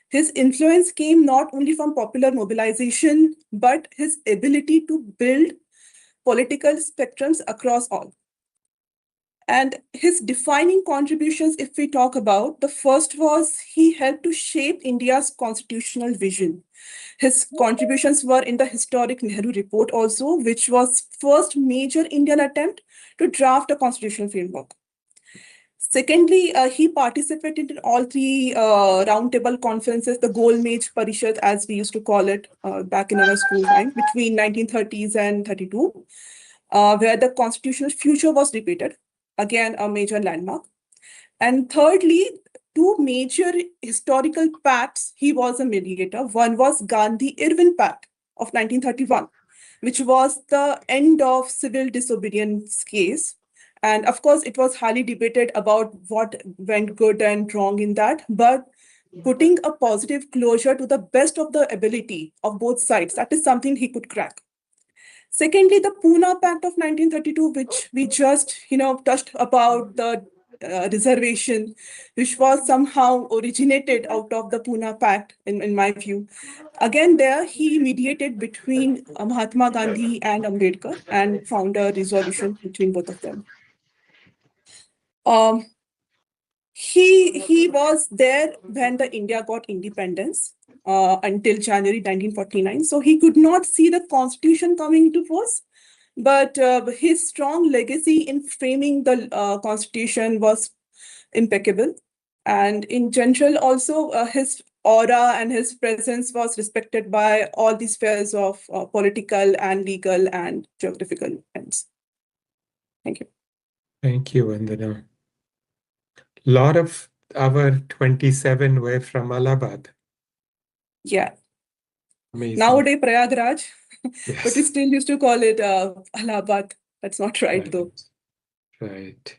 His influence came not only from popular mobilization, but his ability to build political spectrums across all. And his defining contributions, if we talk about, the first was he helped to shape India's constitutional vision. His contributions were in the historic Nehru Report also, which was first major Indian attempt to draft a constitutional framework. Secondly, he participated in all three roundtable conferences, the Golmej Parishad, as we used to call it back in our school time, between 1930s and 32, where the constitutional future was debated. Again, a major landmark. And thirdly, two major historical pacts, he was a mediator. One was Gandhi-Irwin Pact of 1931, which was the end of civil disobedience case. And of course, it was highly debated about what went good and wrong in that, but putting a positive closure to the best of the ability of both sides, that is something he could crack. Secondly, the Pune Pact of 1932, which we just touched about, the reservation, which was somehow originated out of the Pune Pact, in my view. Again, there he mediated between Mahatma Gandhi and Ambedkar and found a resolution between both of them. He was there when the India got independence until January 1949. So he could not see the constitution coming into force, but his strong legacy in framing the constitution was impeccable. And in general, also his aura and his presence was respected by all the spheres of political and legal and geographical ends. Thank you. Thank you, Vandana. A lot of our 27 were from Allahabad. Yeah. Amazing. Nowadays, Prayagraj, Yes. but we still used to call it Allahabad. That's not right, though. Right.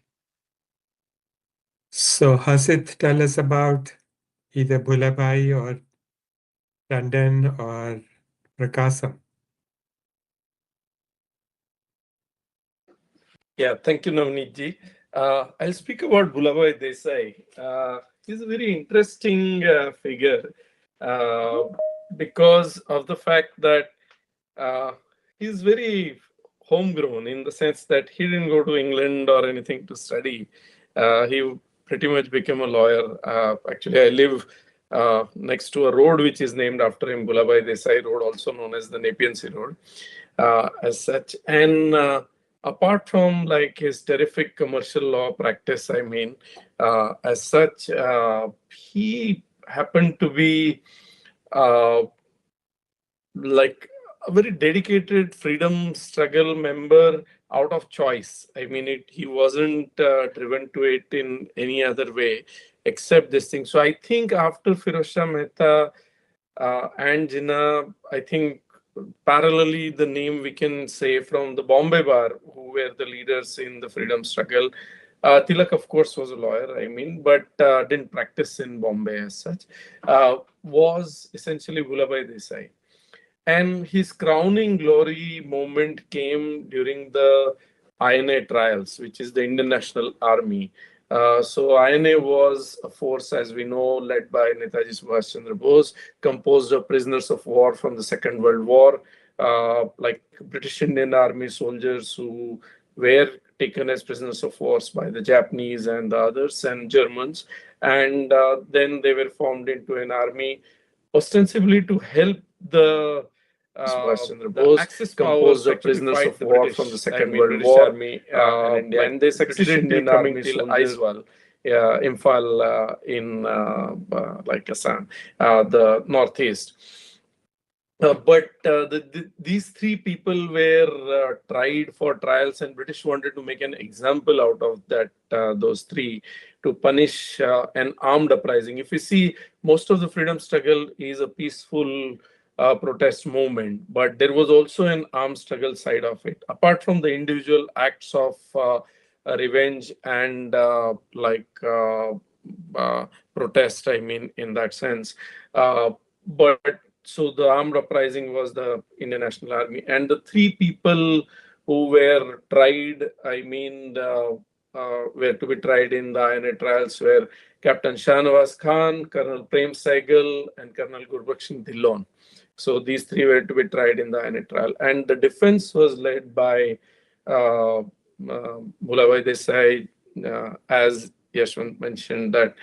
So, Hasit, tell us about either Bhulabhai or Tandon or Prakasam. Yeah, thank you, Navneet ji. I'll speak about Bhulabhai Desai. He's a very interesting figure because of the fact that he's very homegrown in the sense that he didn't go to England or anything to study. He pretty much became a lawyer. Actually, I live next to a road which is named after him, Bhulabhai Desai Road, also known as the Nepean Sea Road, as such. And apart from like his terrific commercial law practice, I mean, as such, he happened to be like a very dedicated freedom struggle member out of choice. I mean, he wasn't driven to it in any other way except this thing. So I think after Firoz Shah Mehta and Jinnah, I think parallelly the name we can say from the Bombay Bar, who were the leaders in the freedom struggle. Tilak, of course, was a lawyer, I mean, but didn't practice in Bombay as such, was essentially Bhulabhai Desai. And his crowning glory moment came during the INA trials, which is the Indian National Army. So INA was a force, as we know, led by Netaji Subhash Chandra Bose, composed of prisoners of war from the Second World War, like British Indian Army soldiers who were taken as prisoners of war by the Japanese and the others and Germans. And then they were formed into an army ostensibly to help the Subhash Chandra Bose, Axis composed powers to of actually prisoners fight of the war British, from the I Second mean, World British War, Army in India, and they British succeeded until in coming army till soldiers. Aizwal, Imphal in like Assam, the northeast. But these three people were tried for trials, and British wanted to make an example out of that those three to punish an armed uprising. If you see, most of the freedom struggle is a peaceful protest movement, but there was also an armed struggle side of it. Apart from the individual acts of revenge and protest, I mean, in that sense. But so the armed uprising was the Indian National Army, and the three people who were tried, I mean, were to be tried in the INA trials were Captain Shahnawaz Khan, Colonel Prem Sehgal, and Colonel Gurbakh Singh Dhillon. So these three were to be tried in the INA trial, and the defense was led by Bhulabhai Desai, as Yashwant mentioned that.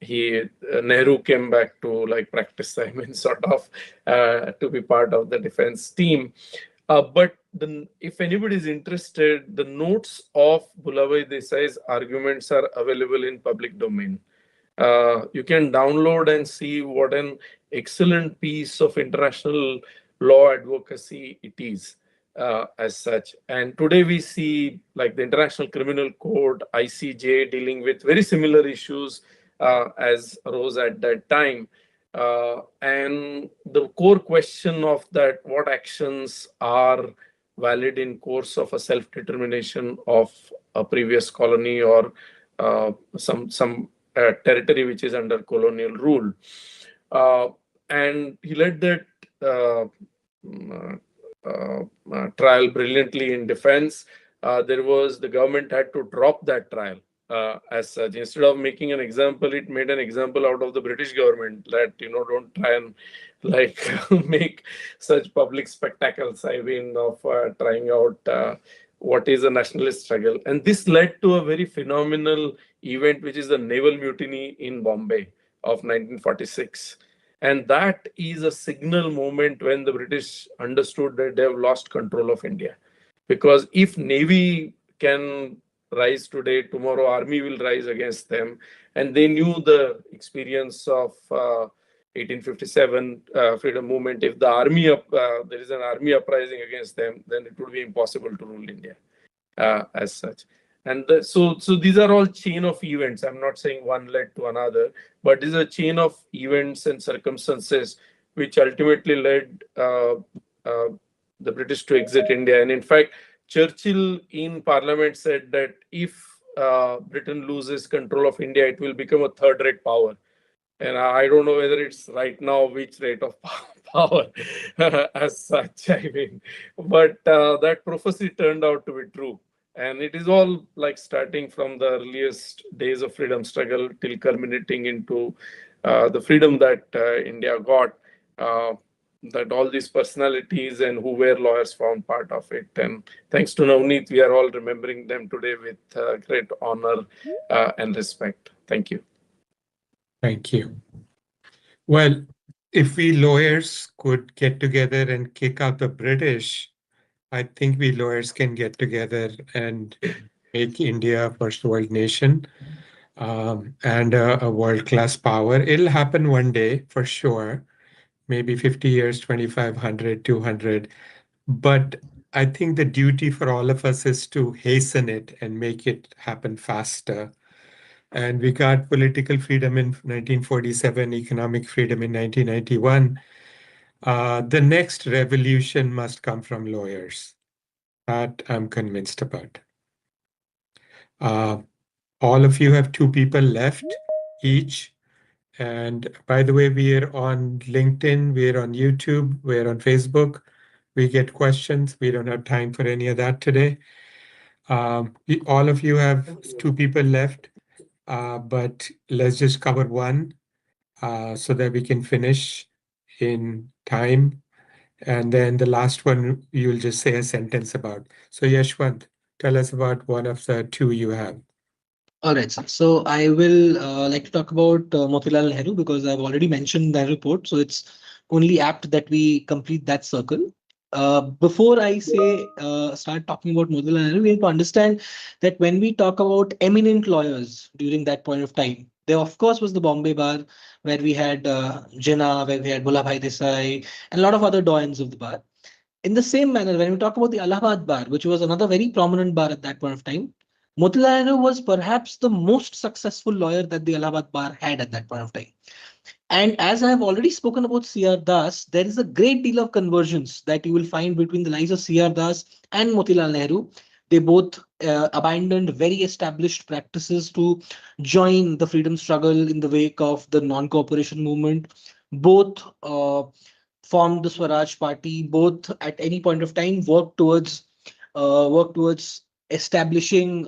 Nehru came back to like practice, I mean, sort of to be part of the defense team. But if anybody is interested, the notes of Bhulabhai Desai's arguments are available in public domain. You can download and see what an excellent piece of international law advocacy it is. As such, and today we see like the International Criminal Court, ICJ, dealing with very similar issues as arose at that time. And the core question of that, what actions are valid in course of a self-determination of a previous colony or some territory which is under colonial rule. And he led that trial brilliantly in defense. The government had to drop that trial as such. Instead of making an example, it made an example out of the British government that, don't try and like make such public spectacles, I mean, of trying out what is a nationalist struggle. And this led to a very phenomenal event, which is the naval mutiny in Bombay of 1946. And that is a signal moment when the British understood that they have lost control of India. Because if Navy can rise today, tomorrow Army will rise against them. And they knew the experience of 1857 freedom movement. If the army there is an army uprising against them, then it would be impossible to rule India as such. And so these are all chain of events. I'm not saying one led to another, but this is a chain of events and circumstances which ultimately led the British to exit India. And in fact, Churchill in Parliament said that if Britain loses control of India, it will become a third-rate power. And I don't know whether it's right now which rate of power as such, I mean. But that prophecy turned out to be true. And it is all like starting from the earliest days of freedom struggle till culminating into the freedom that India got, that all these personalities and who were lawyers found part of it. And thanks to Navneet, we are all remembering them today with great honor and respect. Thank you. Thank you. Well, if we lawyers could get together and kick out the British, I think we lawyers can get together and make India a first world nation and a world-class power. It'll happen one day for sure, maybe 50 years, 2,500, 200. But I think the duty for all of us is to hasten it and make it happen faster. And we got political freedom in 1947, economic freedom in 1991. The next revolution must come from lawyers. That I'm convinced about. All of you have 2 people left each. And by the way, we are on LinkedIn, we're on YouTube, we're on Facebook. We get questions. We don't have time for any of that today. All of you have 2 people left, but let's just cover one so that we can finish in time. And then the last one, you'll just say a sentence about. So Yashwant, tell us about one of the 2 you have. All right, sir. So I will like to talk about Motilal Nehru because I've already mentioned that report. So it's only apt that we complete that circle. Before I say start talking about Motilal Nehru, we need to understand that when we talk about eminent lawyers during that point of time, there of course was the Bombay Bar where we had Jinnah, where we had Bhulabhai Desai, and a lot of other doyens of the bar. In the same manner, when we talk about the Allahabad bar, which was another very prominent bar at that point of time, Motilal Nehru was perhaps the most successful lawyer that the Allahabad bar had at that point of time. And as I have already spoken about C.R. Das, there is a great deal of convergence that you will find between the lives of C.R. Das and Motilal Nehru. They both abandoned very established practices to join the freedom struggle in the wake of the non-cooperation movement. Both formed the Swaraj Party. Both at any point of time worked towards establishing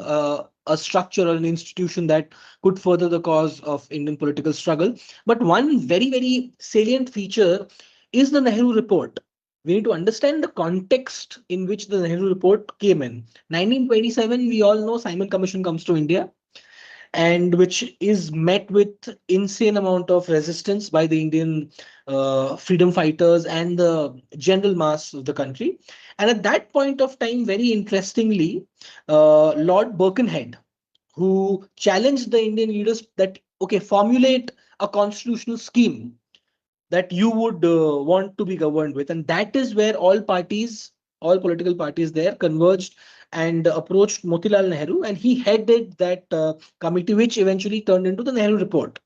a structure or an institution that could further the cause of Indian political struggle. But one very, very salient feature is the Nehru Report. We need to understand the context in which the Nehru Report came in. 1927, we all know Simon Commission comes to India and which is met with insane amount of resistance by the Indian freedom fighters and the general mass of the country. And at that point of time, very interestingly, Lord Birkenhead, who challenged the Indian leaders that, okay, formulate a constitutional scheme that you would want to be governed with. And that is where all political parties there converged and approached Motilal Nehru, and he headed that committee, which eventually turned into the Nehru Report.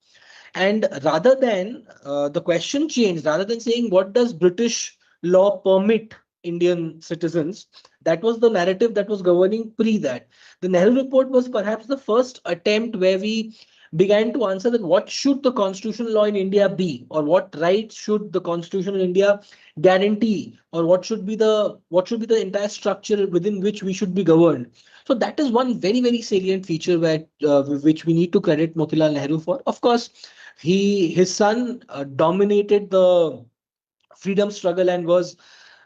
And rather than the question changed, rather than saying what does British law permit Indian citizens, that was the narrative that was governing pre that. The Nehru Report was perhaps the first attempt where we began to answer that what should the constitutional law in India be, or what rights should the constitution in India guarantee, or what should be the entire structure within which we should be governed. So that is one very, very salient feature where which we need to credit Motilal Nehru for. Of course, his son dominated the freedom struggle and was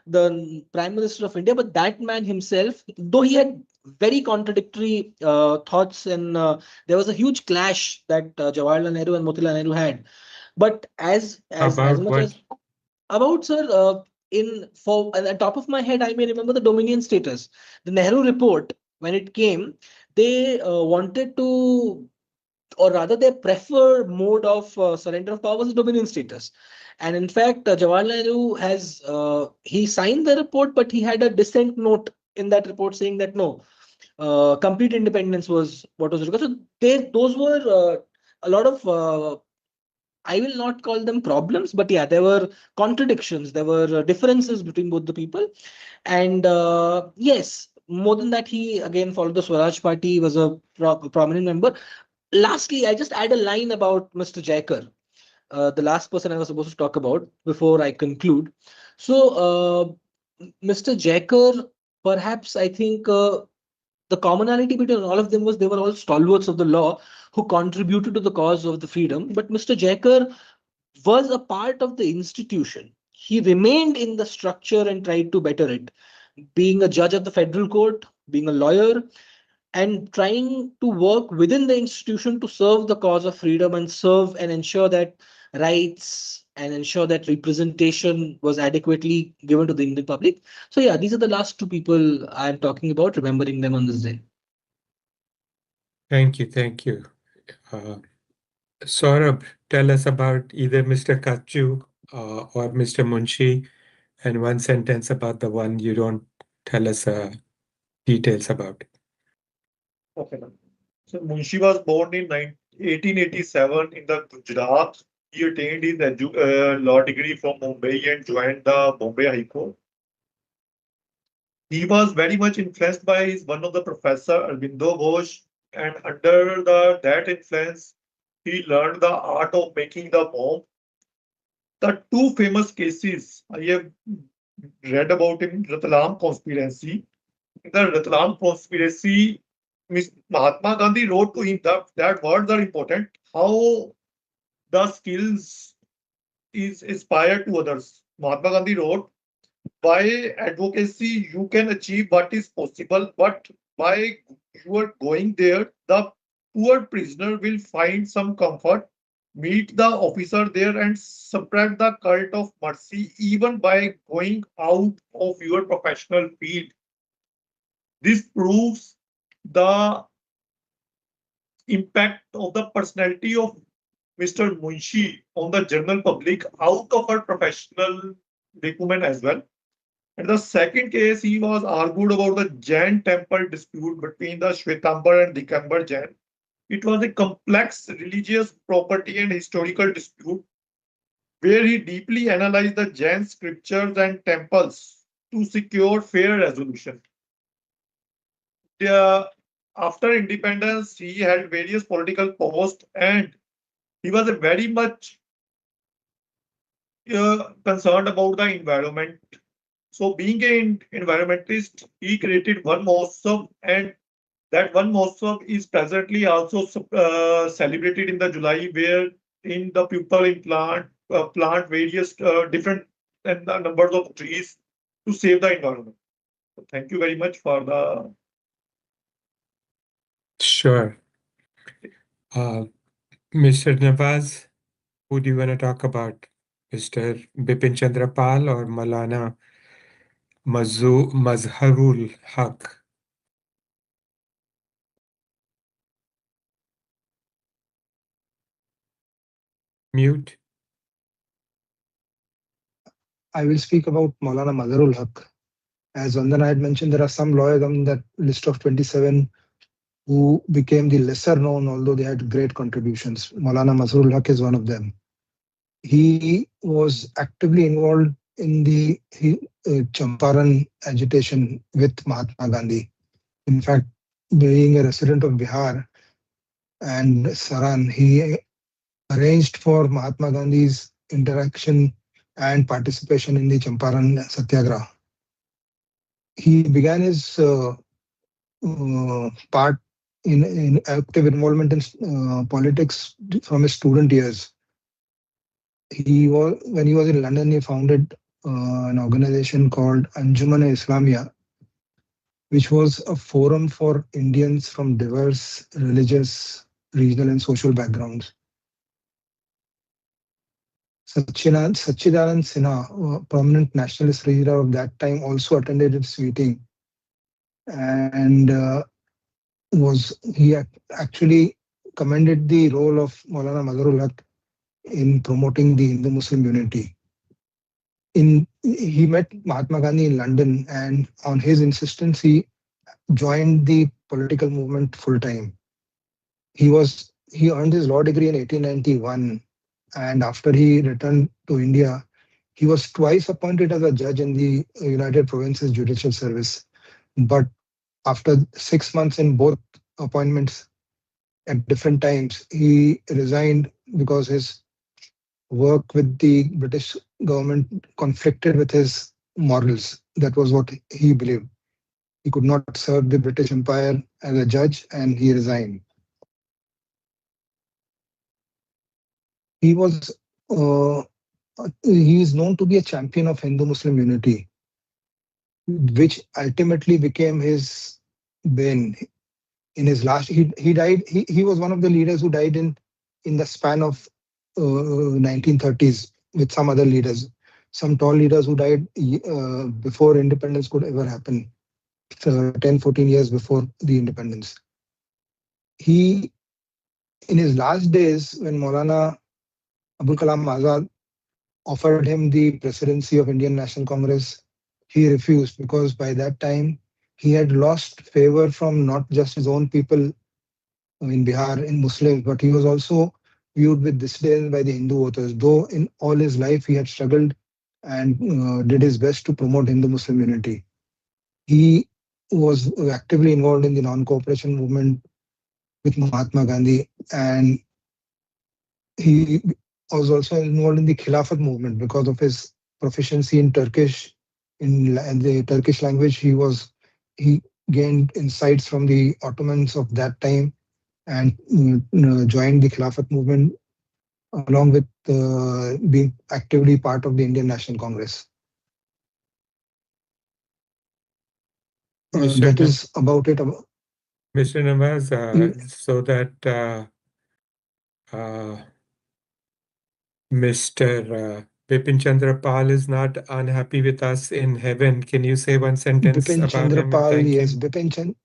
the prime minister of India. But that man himself, though he had very contradictory thoughts, and there was a huge clash that Jawaharlal Nehru and Motilal Nehru had. But as About much what? as about, sir, in for at the top of my head, I may remember the dominion status. The Nehru report, when it came, they wanted to, or rather their preferred mode of surrender of power was dominion status. And in fact, Jawaharlal Nehru he signed the report, but he had a dissent note in that report saying that no, complete independence was what was required. So those were a lot of, I will not call them problems, but yeah, there were contradictions, there were differences between both the people. And yes, more than that, he again followed the Swaraj Party, was a prominent member. Lastly, I just add a line about Mr. Jaikar, the last person I was supposed to talk about before I conclude. So, Mr. Jaikar, perhaps I think the commonality between all of them was they were all stalwarts of the law who contributed to the cause of the freedom. But Mr. Jaikar was a part of the institution. He remained in the structure and tried to better it, being a judge of the federal court, being a lawyer, and trying to work within the institution to serve the cause of freedom and serve and ensure that rights and ensure that representation was adequately given to the Indian public. So yeah, these are the last 2 people I'm talking about, remembering them on this day. Thank you. Thank you. Saurabh, tell us about either Mr. Kachu or Mr. Munshi, and one sentence about the one you don't tell us details about. Okay, ma'am. So Munshi was born in 1887 in the Gujarat. He attained his law degree from Mumbai and joined the Bombay High Court. He was very much influenced by one of the professor, Arvindo Ghosh, and under that influence, he learned the art of making the bomb. The two famous cases I have read about in Ratlam conspiracy. In the Ratlam conspiracy, Mahatma Gandhi wrote to him that words are important. How the skills is inspired to others. Mahatma Gandhi wrote, by advocacy, you can achieve what is possible, but by you are going there, the poor prisoner will find some comfort, meet the officer there, and spread the cult of mercy even by going out of your professional field. This proves the impact of the personality of Mr. Munshi on the general public out of her professional document as well. In the second case, he was argued about the Jain temple dispute between the Shwetambar and Digambar Jain. It was a complex religious property and historical dispute where he deeply analyzed the Jain scriptures and temples to secure fair resolution. The, after independence, he held various political posts and he was a very much concerned about the environment. So, being an environmentalist, he created one Mahotsav, and that one Mahotsav is presently also celebrated in the July, where in the people in plant various different numbers of trees to save the environment. So thank you very much for the. Sure. Mr. Nawaz, who do you want to talk about? Mr. Bipin Chandra Pal or Malana Mazharul Haq? Mute. I will speak about Maulana Mazharul Haq. As Vandana had mentioned, there are some lawyers on that list of 27 who became the lesser known, although they had great contributions. Maulana Mazharul Haq is one of them. He was actively involved in the Champaran agitation with Mahatma Gandhi. In fact, being a resident of Bihar and Saran, he arranged for Mahatma Gandhi's interaction and participation in the Champaran Satyagraha. He began his part in active involvement in politics from his student years. When he was in London, he founded an organization called Anjuman-e-Islamia, which was a forum for Indians from diverse religious, regional, and social backgrounds. Sachidanand Sinha, a prominent nationalist leader of that time, also attended its meeting, and he actually commended the role of Maulana Mazharul Haq in promoting the Hindu-Muslim unity. He met Mahatma Gandhi in London, and on his insistence, he joined the political movement full time. He earned his law degree in 1891, and after he returned to India, he was twice appointed as a judge in the United Provinces Judicial Service. But after 6 months in both appointments at different times, he resigned because his work with the British government conflicted with his morals. That was what he believed. He could not serve the British Empire as a judge, and he resigned. He is known to be a champion of Hindu-Muslim unity, which ultimately became his bane. In his last, he died. He was one of the leaders who died in the span of 1930s with some other leaders, some tall leaders who died before independence could ever happen, 10, 14 years before the independence. In his last days, when Maulana Abul Kalam Azad offered him the presidency of Indian National Congress, he refused because by that time he had lost favor from not just his own people in Bihar, in Muslims, but he was also viewed with disdain by the Hindu voters, though in all his life he had struggled and did his best to promote Hindu-Muslim unity. He was actively involved in the non-cooperation movement with Mahatma Gandhi, and he was also involved in the Khilafat movement because of his proficiency in Turkish, in the Turkish language. He gained insights from the Ottomans of that time and joined the Khilafat movement along with being actively part of the Indian National Congress. Mr. That is about it. Mr. Nawaz, You- so that Mr. Bipin Chandra Pal is not unhappy with us in heaven. Can you say one sentence Bipin about Chandra him and Pal, thank yes, him?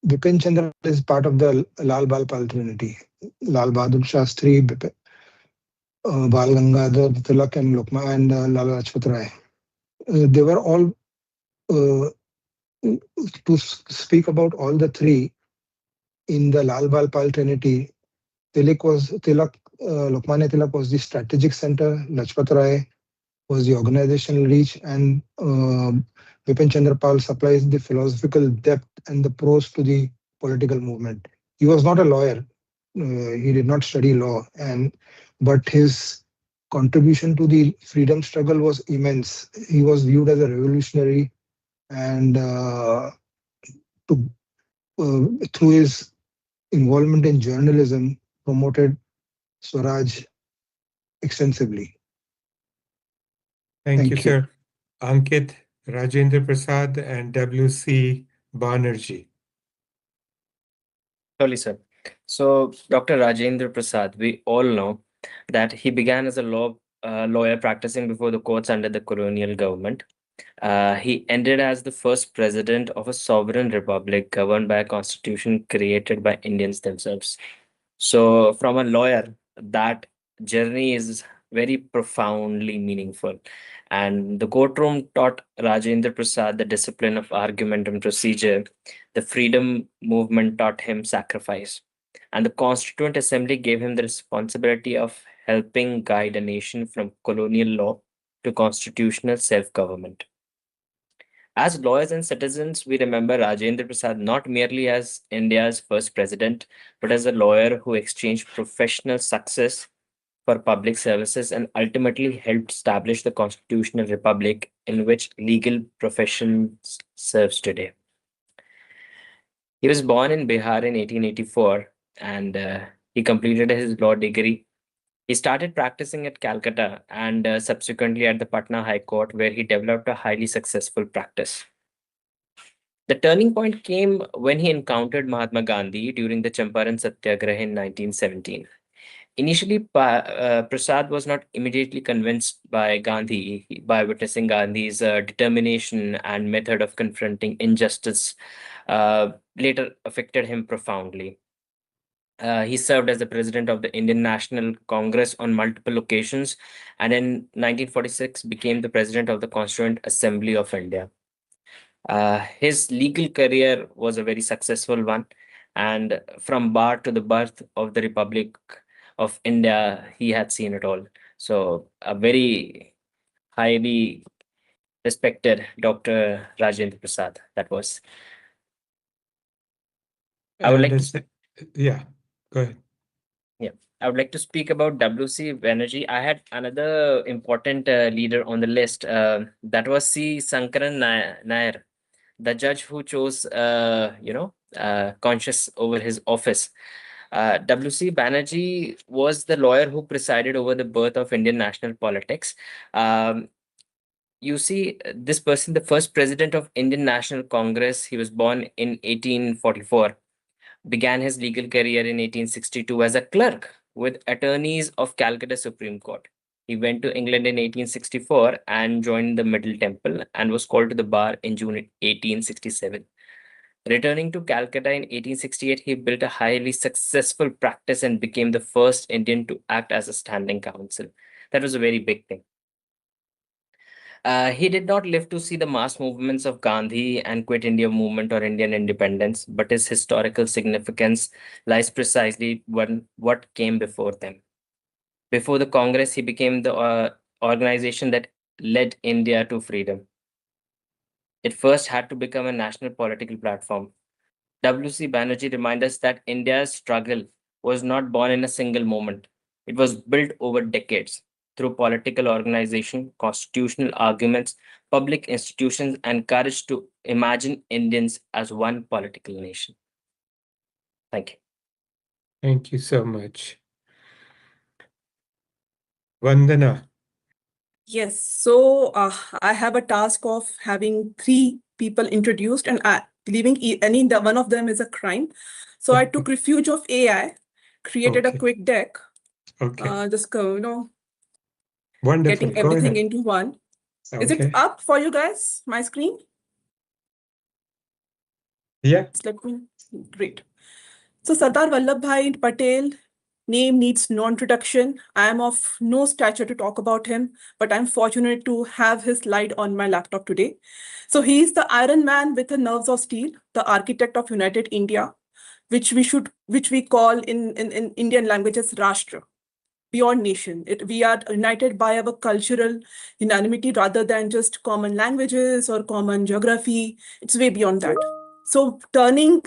Bipin Chandra is part of the Lal Bal Pal trinity. Lal Bahadur Shastri, Bal Gangadhar Tilak, and Lokma, and Lala Lajpat Rai. They were all, to speak about all the three in the Lal Bal Pal trinity. Tilak, Lokmanya Tilak was the strategic center. Lajpat Rai was the organizational reach, and Bipin Chandra Pal supplies the philosophical depth and the prose to the political movement. He was not a lawyer. He did not study law, but his contribution to the freedom struggle was immense. He was viewed as a revolutionary, and to, through his involvement in journalism, promoted Swaraj extensively. Thank you, Thank you. sir. Ankit, Rajendra Prasad, and W.C. Banerjee. Surely, sir. So, Dr. Rajendra Prasad, we all know that he began as a lawyer practicing before the courts under the colonial government. He ended as the first president of a sovereign republic governed by a constitution created by Indians themselves. So, from a lawyer, that journey is very profoundly meaningful. And the courtroom taught Rajendra Prasad the discipline of argument and procedure. The freedom movement taught him sacrifice. And the Constituent Assembly gave him the responsibility of helping guide a nation from colonial law to constitutional self government. As lawyers and citizens, we remember Rajendra Prasad not merely as India's first president, but as a lawyer who exchanged professional success for public services and ultimately helped establish the constitutional republic in which legal profession serves today. He was born in Bihar in 1884 and he completed his law degree. He started practicing at Calcutta and subsequently at the Patna High Court, where he developed a highly successful practice. The turning point came when he encountered Mahatma Gandhi during the Champaran Satyagraha in 1917. Initially, Prasad was not immediately convinced by Gandhi. By witnessing Gandhi's determination and method of confronting injustice, later affected him profoundly. He served as the president of the Indian National Congress on multiple occasions, and in 1946 became the president of the Constituent Assembly of India. His legal career was a very successful one, and from bar to the birth of the Republic of India, he had seen it all. So, a very highly respected Dr. Rajendra Prasad. That was. I would And like to. yeah, go ahead. Yeah, I would like to speak about W.C. Banerjee. I had another important leader on the list. That was C. Sankaran Nair, the judge who chose, conscious over his office. W.C. Banerjee was the lawyer who presided over the birth of Indian national politics. Um, you see, this person, the first president of Indian National Congress, he was born in 1844, began his legal career in 1862 as a clerk with attorneys of Calcutta Supreme Court. He went to England in 1864 and joined the Middle Temple and was called to the bar in June 1867. Returning to Calcutta in 1868, he built a highly successful practice and became the first Indian to act as a standing counsel. That was a very big thing. He did not live to see the mass movements of Gandhi and Quit India movement or Indian independence, but his historical significance lies precisely when what came before them. Before the Congress, he became the organization that led India to freedom. It first had to become a national political platform. W.C. Banerjee reminds us that India's struggle was not born in a single moment. It was built over decades through political organization, constitutional arguments, public institutions, and courage to imagine Indians as one political nation. Thank you. Thank you so much. Vandana. Yes, so I have a task of having 3 people introduced, and believing any one of them is a crime. So I took refuge of AI, created a Okay. quick deck, Okay. just Wonderful. getting Go everything ahead. into one. Is it Okay. up for you guys, my screen? Yeah. Let me, great. So Sardar Vallabhbhai Patel, name needs no introduction. I am of no stature to talk about him, but I'm fortunate to have his slide on my laptop today. So he is the Iron Man with the nerves of steel, the architect of United India, which we call in Indian language as Rashtra, beyond nation. We are united by our cultural unanimity rather than just common languages or common geography. It's way beyond that. So turning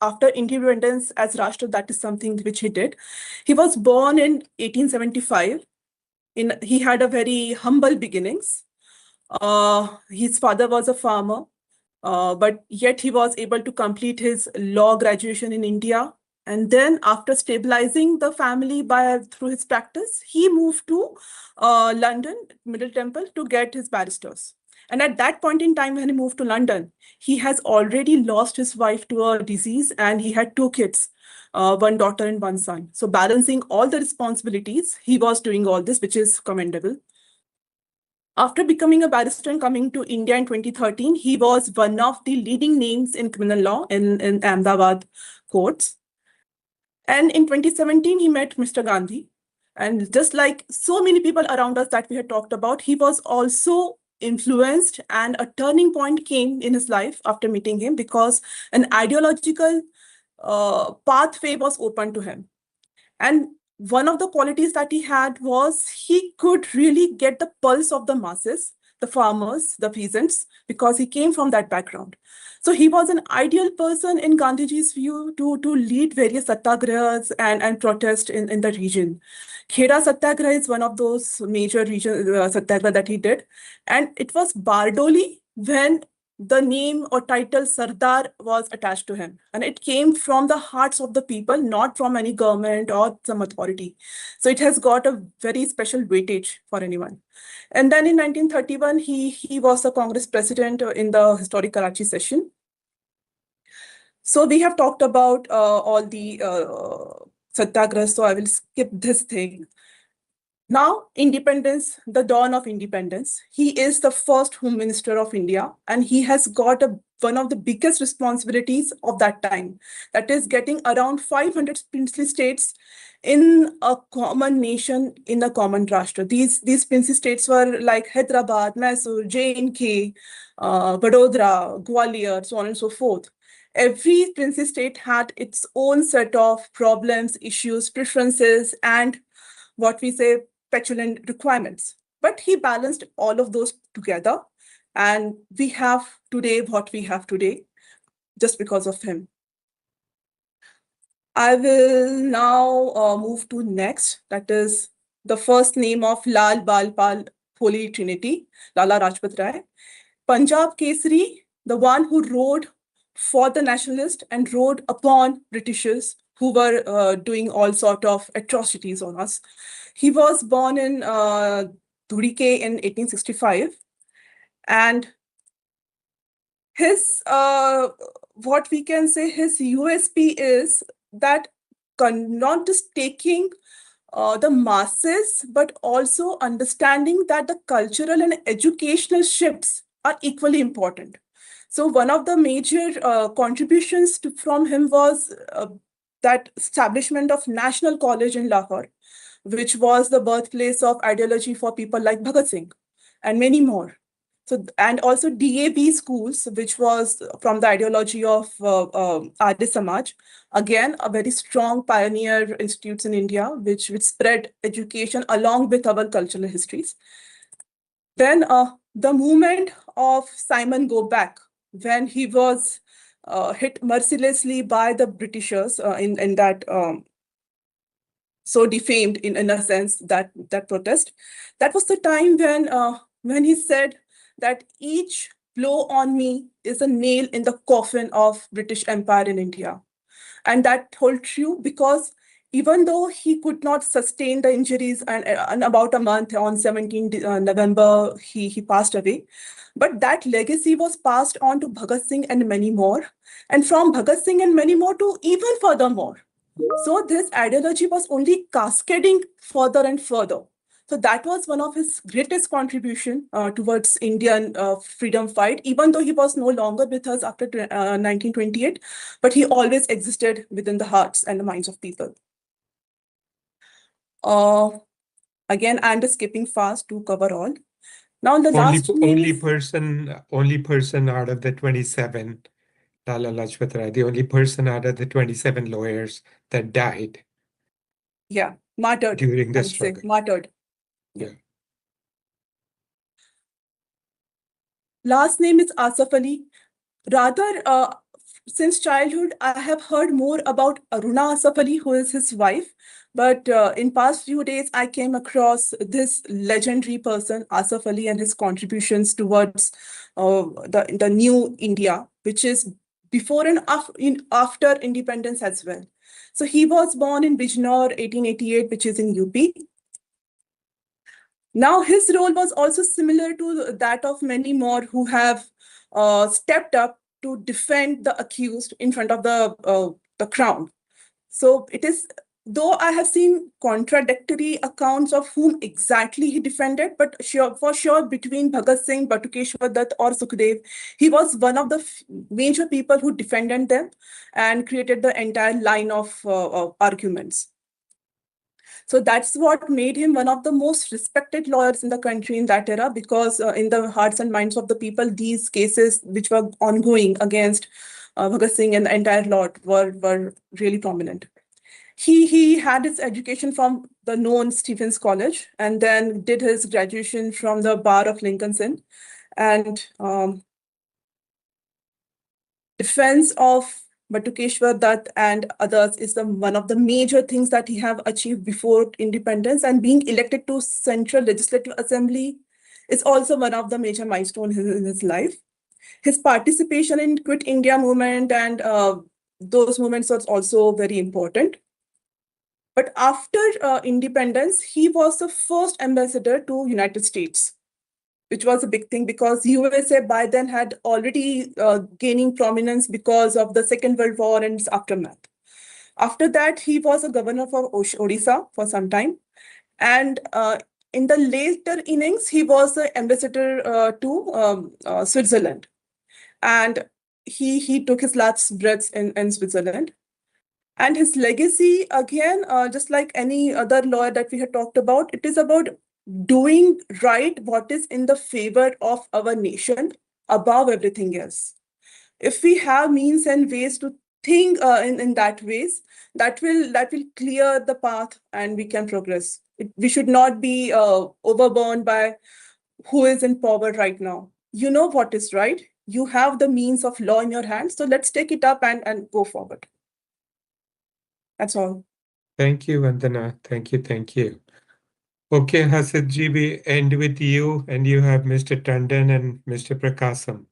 after independence as Rashtra, that is something which he did. He was born in 1875. He had a very humble beginnings. His father was a farmer, but yet he was able to complete his law graduation in India. And then after stabilizing the family through his practice, he moved to London, Middle Temple, to get his barristers. And at that point in time, when he moved to London, he has already lost his wife to a disease, and he had 2 kids, one daughter and one son. So balancing all the responsibilities, he was doing all this, which is commendable. After becoming a barrister and coming to India in 2013, he was one of the leading names in criminal law in Ahmedabad courts. And in 2017, he met Mr. Gandhi. And just like so many people around us that we had talked about, he was also influenced, and a turning point came in his life after meeting him, because an ideological pathway was open to him. And one of the qualities that he had was he could really get the pulse of the masses, the farmers, the peasants, because he came from that background. So he was an ideal person in Gandhiji's view to lead various satyagrahas and protest in the region. Kheda Satyagraha is one of those major region satyagraha that he did. And it was Bardoli when the name or title Sardar was attached to him. And it came from the hearts of the people, not from any government or some authority. So it has got a very special weightage for anyone. And then in 1931, he was the Congress president in the historic Karachi session. So we have talked about all the satyagrahas, so I will skip this thing. Now, independence, the dawn of independence. He is the first Home Minister of India, and he has got one of the biggest responsibilities of that time. That is getting around 500 princely states in a common nation, in a common Rashtra. These princely states were like Hyderabad, Mysore, J&K, Vadodara, Gwalior, so on and so forth. Every princely state had its own set of problems, issues, preferences, and what we say petulant requirements. But he balanced all of those together. And we have today what we have today just because of him. I will now move to next. That is the first name of Lal Bal Pal Holy Trinity, Lala Rajpat Rai. Punjab Kesari, the one who rode for the nationalist and rode upon Britishers who were doing all sort of atrocities on us. He was born in Dhurike in 1865. And his, what we can say, his USP is that not just taking the masses, but also understanding that the cultural and educational shifts are equally important. So one of the major contributions from him was that establishment of National College in Lahore, which was the birthplace of ideology for people like Bhagat Singh and many more. So, and also DAB schools, which was from the ideology of Arya Samaj. Again, a very strong pioneer institutes in India, which spread education along with our cultural histories. Then the movement of Simon Go Back, when he was hit mercilessly by the Britishers in that so defamed in a sense, that protest. That was the time when he said that each blow on me is a nail in the coffin of British Empire in India. And that hold true because even though he could not sustain the injuries, and about a month on 17 November, he passed away. But that legacy was passed on to Bhagat Singh and many more. And from Bhagat Singh and many more to even furthermore. So this ideology was only cascading further and further. So that was one of his greatest contribution towards Indian freedom fight, even though he was no longer with us after 1928, but he always existed within the hearts and the minds of people. Again, I'm just skipping fast to cover all. Now the last only person out of the 27, Lala Lajpat Rai, the only person out of the 27 lawyers that died. Yeah, martyred during the struggle. Martyred. Yeah. Last name is Asaf Ali. Rather, since childhood, I have heard more about Aruna Asaf Ali, who is his wife. But in past few days, I came across this legendary person, Asaf Ali, and his contributions towards the new India, which is before and after independence as well. So he was born in Bijnor, 1888, which is in UP. Now, his role was also similar to that of many more who have stepped up to defend the accused in front of the crown. So it is, though I have seen contradictory accounts of whom exactly he defended, but for sure between Bhagat Singh, Batukeshwar Dutt or Sukhdev, he was one of the major people who defended them and created the entire line of arguments. So that's what made him one of the most respected lawyers in the country in that era, because in the hearts and minds of the people, these cases which were ongoing against Bhagat Singh and the entire lot were really prominent. He had his education from the known Stephens College and then did his graduation from the Bar of Lincoln's Inn. And defense of Batukeshwar Dutt and others is one of the major things that he have achieved before independence, and being elected to Central Legislative Assembly is also one of the major milestones in his life. His participation in Quit India movement and those movements was also very important. But after independence, he was the first ambassador to United States, which was a big thing because USA by then had already gaining prominence because of the Second World War and its aftermath. After that, he was a governor for Odisha for some time. And in the later innings, he was the ambassador to Switzerland. And he took his last breaths in Switzerland. And his legacy, again, just like any other lawyer that we had talked about, it is about doing right what is in the favor of our nation above everything else. If we have means and ways to think in that ways, that will clear the path and we can progress. We should not be overborne by who is in power right now. You know what is right. You have the means of law in your hands. So let's take it up and go forward. That's all. Thank you, Vandana. Thank you. Okay, Hasidji, we end with you, and you have Mr. Tandon and Mr. Prakasam.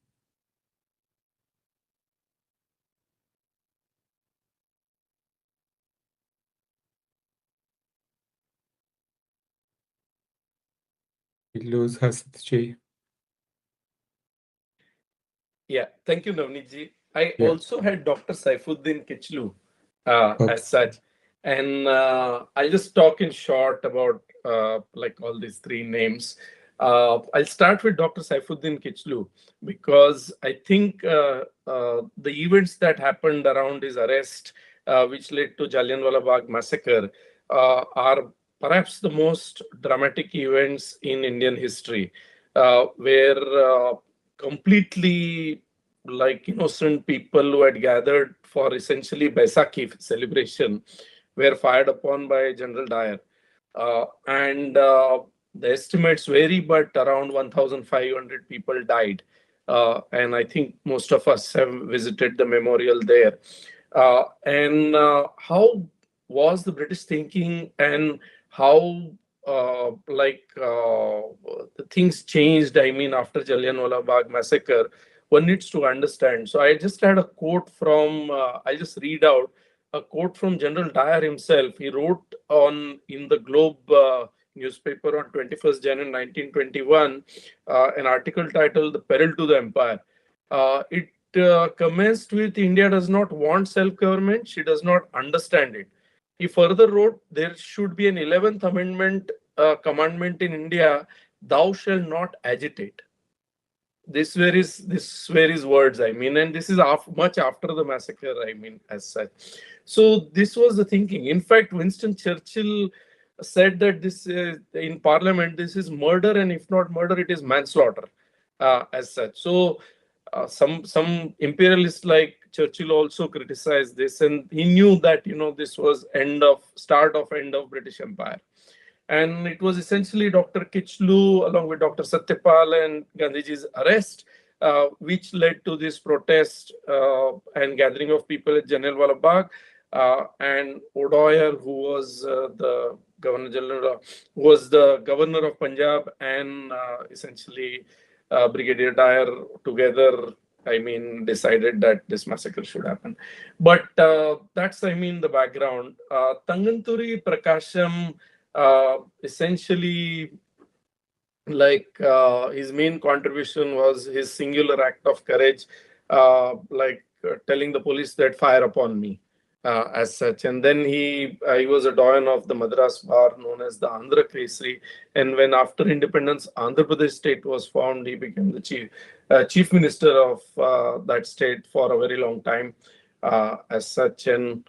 We lose Hasidji. Yeah, thank you, Navneet. I also had Dr. Saifuddin Kichlu as such. And I'll just talk in short about like all these three names. I'll start with Dr. Saifuddin Kichlu because I think the events that happened around his arrest, which led to Jallianwala Bagh massacre, are perhaps the most dramatic events in Indian history, where completely like innocent people who had gathered for essentially Baisakhi celebration were fired upon by General Dyer. And the estimates vary, but around 1,500 people died. And I think most of us have visited the memorial there. And how was the British thinking and how the things changed. I mean, after Jallianwala Bagh massacre, one needs to understand. So I just had a quote from, I'll just read out a quote from General Dyer himself. He wrote in the Globe newspaper on 21st January 1921, an article titled "The Peril to the Empire." It commenced with, "India does not want self-government; she does not understand it." He further wrote, "There should be an 11th Amendment commandment in India: Thou shalt not agitate." This were his words. I mean, and this is much after the massacre. I mean, as such. So this was the thinking. In fact, Winston Churchill said that this in Parliament, this is murder, and if not murder, it is manslaughter, as such. So some imperialists like Churchill also criticized this, and he knew that this was start of end of British Empire. And it was essentially Dr. Kichlu along with Dr. Satyapal and Gandhiji's arrest, which led to this protest and gathering of people at Jallianwala Bagh. And O'Dwyer, who was the Governor General, who was the governor of Punjab, and essentially Brigadier Dyer together, I mean, decided that this massacre should happen. But that's, I mean, the background. Tanganturi Prakasham, essentially, his main contribution was his singular act of courage, telling the police that fire upon me, as such. And then he was a doyen of the Madras bar known as the Andhra Kesari. And when after independence Andhra Pradesh state was formed, he became the chief minister of that state for a very long time, as such. And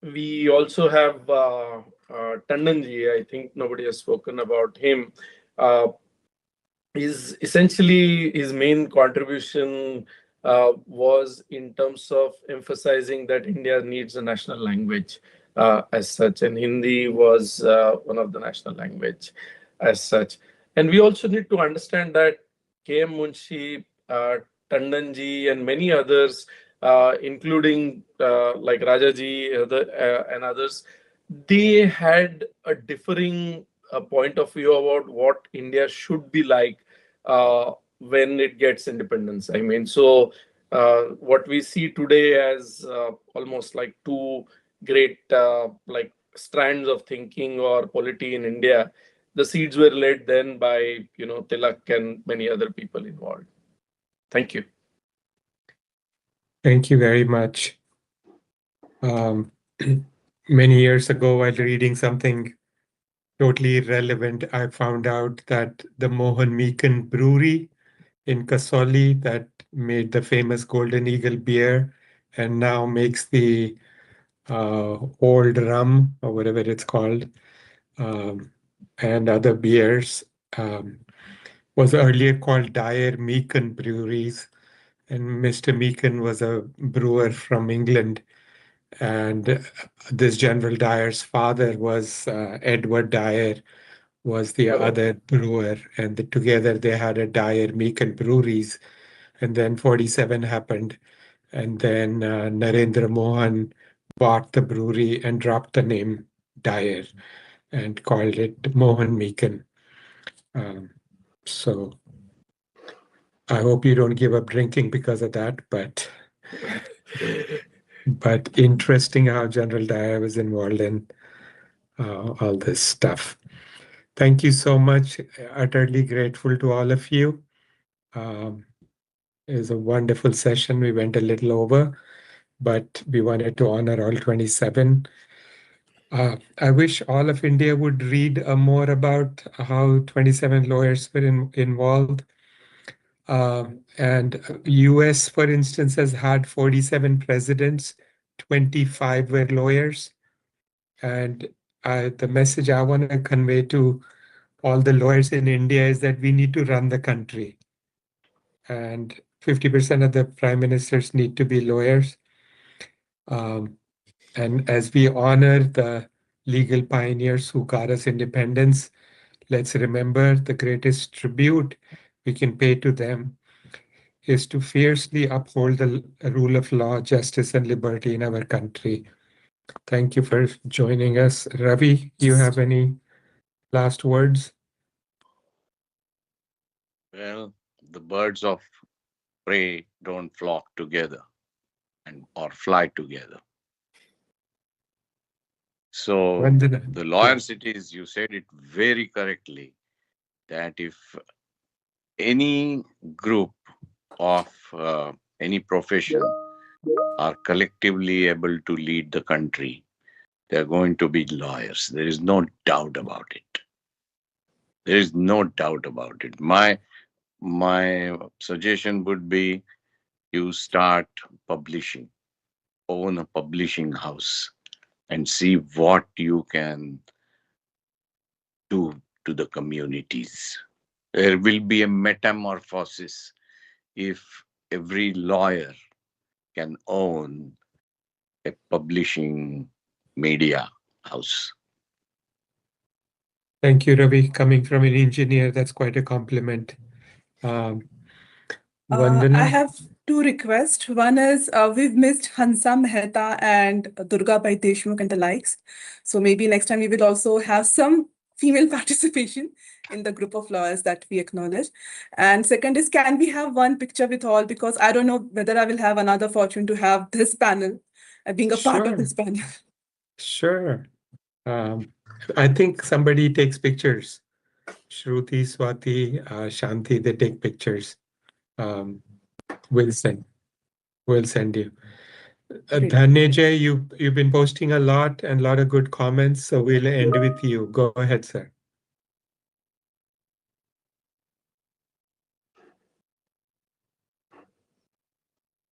we also have Tandonji. I think nobody has spoken about him. His main contribution was in terms of emphasizing that India needs a national language, as such, and Hindi was one of the national language as such. And we also need to understand that K.M. Munshi, Tandonji, and many others, including like Rajaji and others, they had a differing point of view about what India should be like when it gets independence. I mean, so what we see today as almost like two great strands of thinking or polity in India, the seeds were laid then by Tilak and many other people involved. Thank you. Thank you very much. Many years ago, while reading something totally irrelevant, I found out that the Mohan Meekan Brewery in Kasoli that made the famous Golden Eagle beer and now makes the old rum or whatever it's called, and other beers, was earlier called Dyer Meekan Breweries. And Mr. Meekan was a brewer from England. And this General Dyer's father was Edward Dyer, was the other brewer. And together they had a Dyer Meekan Breweries. And then 47 happened. And then Narendra Mohan bought the brewery and dropped the name Dyer and called it Mohan Meekan. So I hope you don't give up drinking because of that, but interesting how General Dyer was involved in all this stuff. Thank you so much. Utterly grateful to all of you. It was a wonderful session. We went a little over, but we wanted to honor all 27. I wish all of India would read more about how 27 lawyers were involved. And US, for instance, has had 47 presidents, 25 were lawyers. And the message I want to convey to all the lawyers in India is that we need to run the country. And 50% of the prime ministers need to be lawyers. And as we honor the legal pioneers who got us independence, let's remember the greatest tribute we can pay to them is to fiercely uphold the rule of law, justice, and liberty in our country. Thank you for joining us. Ravi, you have any last words? Well, the birds of prey don't flock together and or fly together. So Vandana. the lawyers, it is, you said it very correctly, that if any group of any profession are collectively able to lead the country, they're going to be lawyers. There is no doubt about it. There is no doubt about it. My suggestion would be you start publishing, own a publishing house, and see what you can do to the communities. There will be a metamorphosis if every lawyer can own a publishing media house. Thank you, Ravi. Coming from an engineer, that's quite a compliment. I Vandana? have two requests. One is we've missed Hansa Mehta and Durga Bai Deshmukh and the likes. So maybe next time we will also have some female participation in the group of lawyers that we acknowledge. And second is, can we have one picture with all? Because I don't know whether I will have another fortune to have this panel, being a part of Sure. this panel. Sure. I think somebody takes pictures. Shruti, Swati, Shanti, they take pictures. We'll send you. Great. Dhananjay, you've been posting a lot and a lot of good comments, so we'll end with you. Go ahead, sir.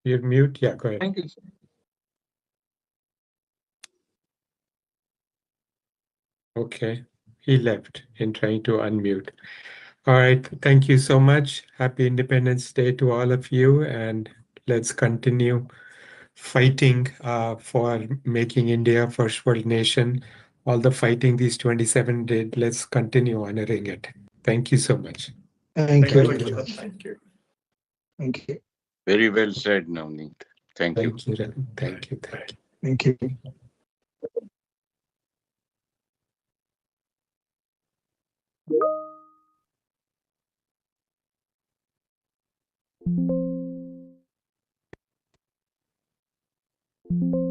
You're mute? Yeah, go ahead. Thank you. Okay, he left in trying to unmute. All right, thank you so much. Happy Independence Day to all of you, and let's continue fighting for making India a first world nation. All the fighting these 27 did, let's continue honoring it. Thank you so much. Thank you. Thank you. Thank you. Very well said, Navneet. Thank you. Thank you. Thank you. Thank you. Thank you. Thank you.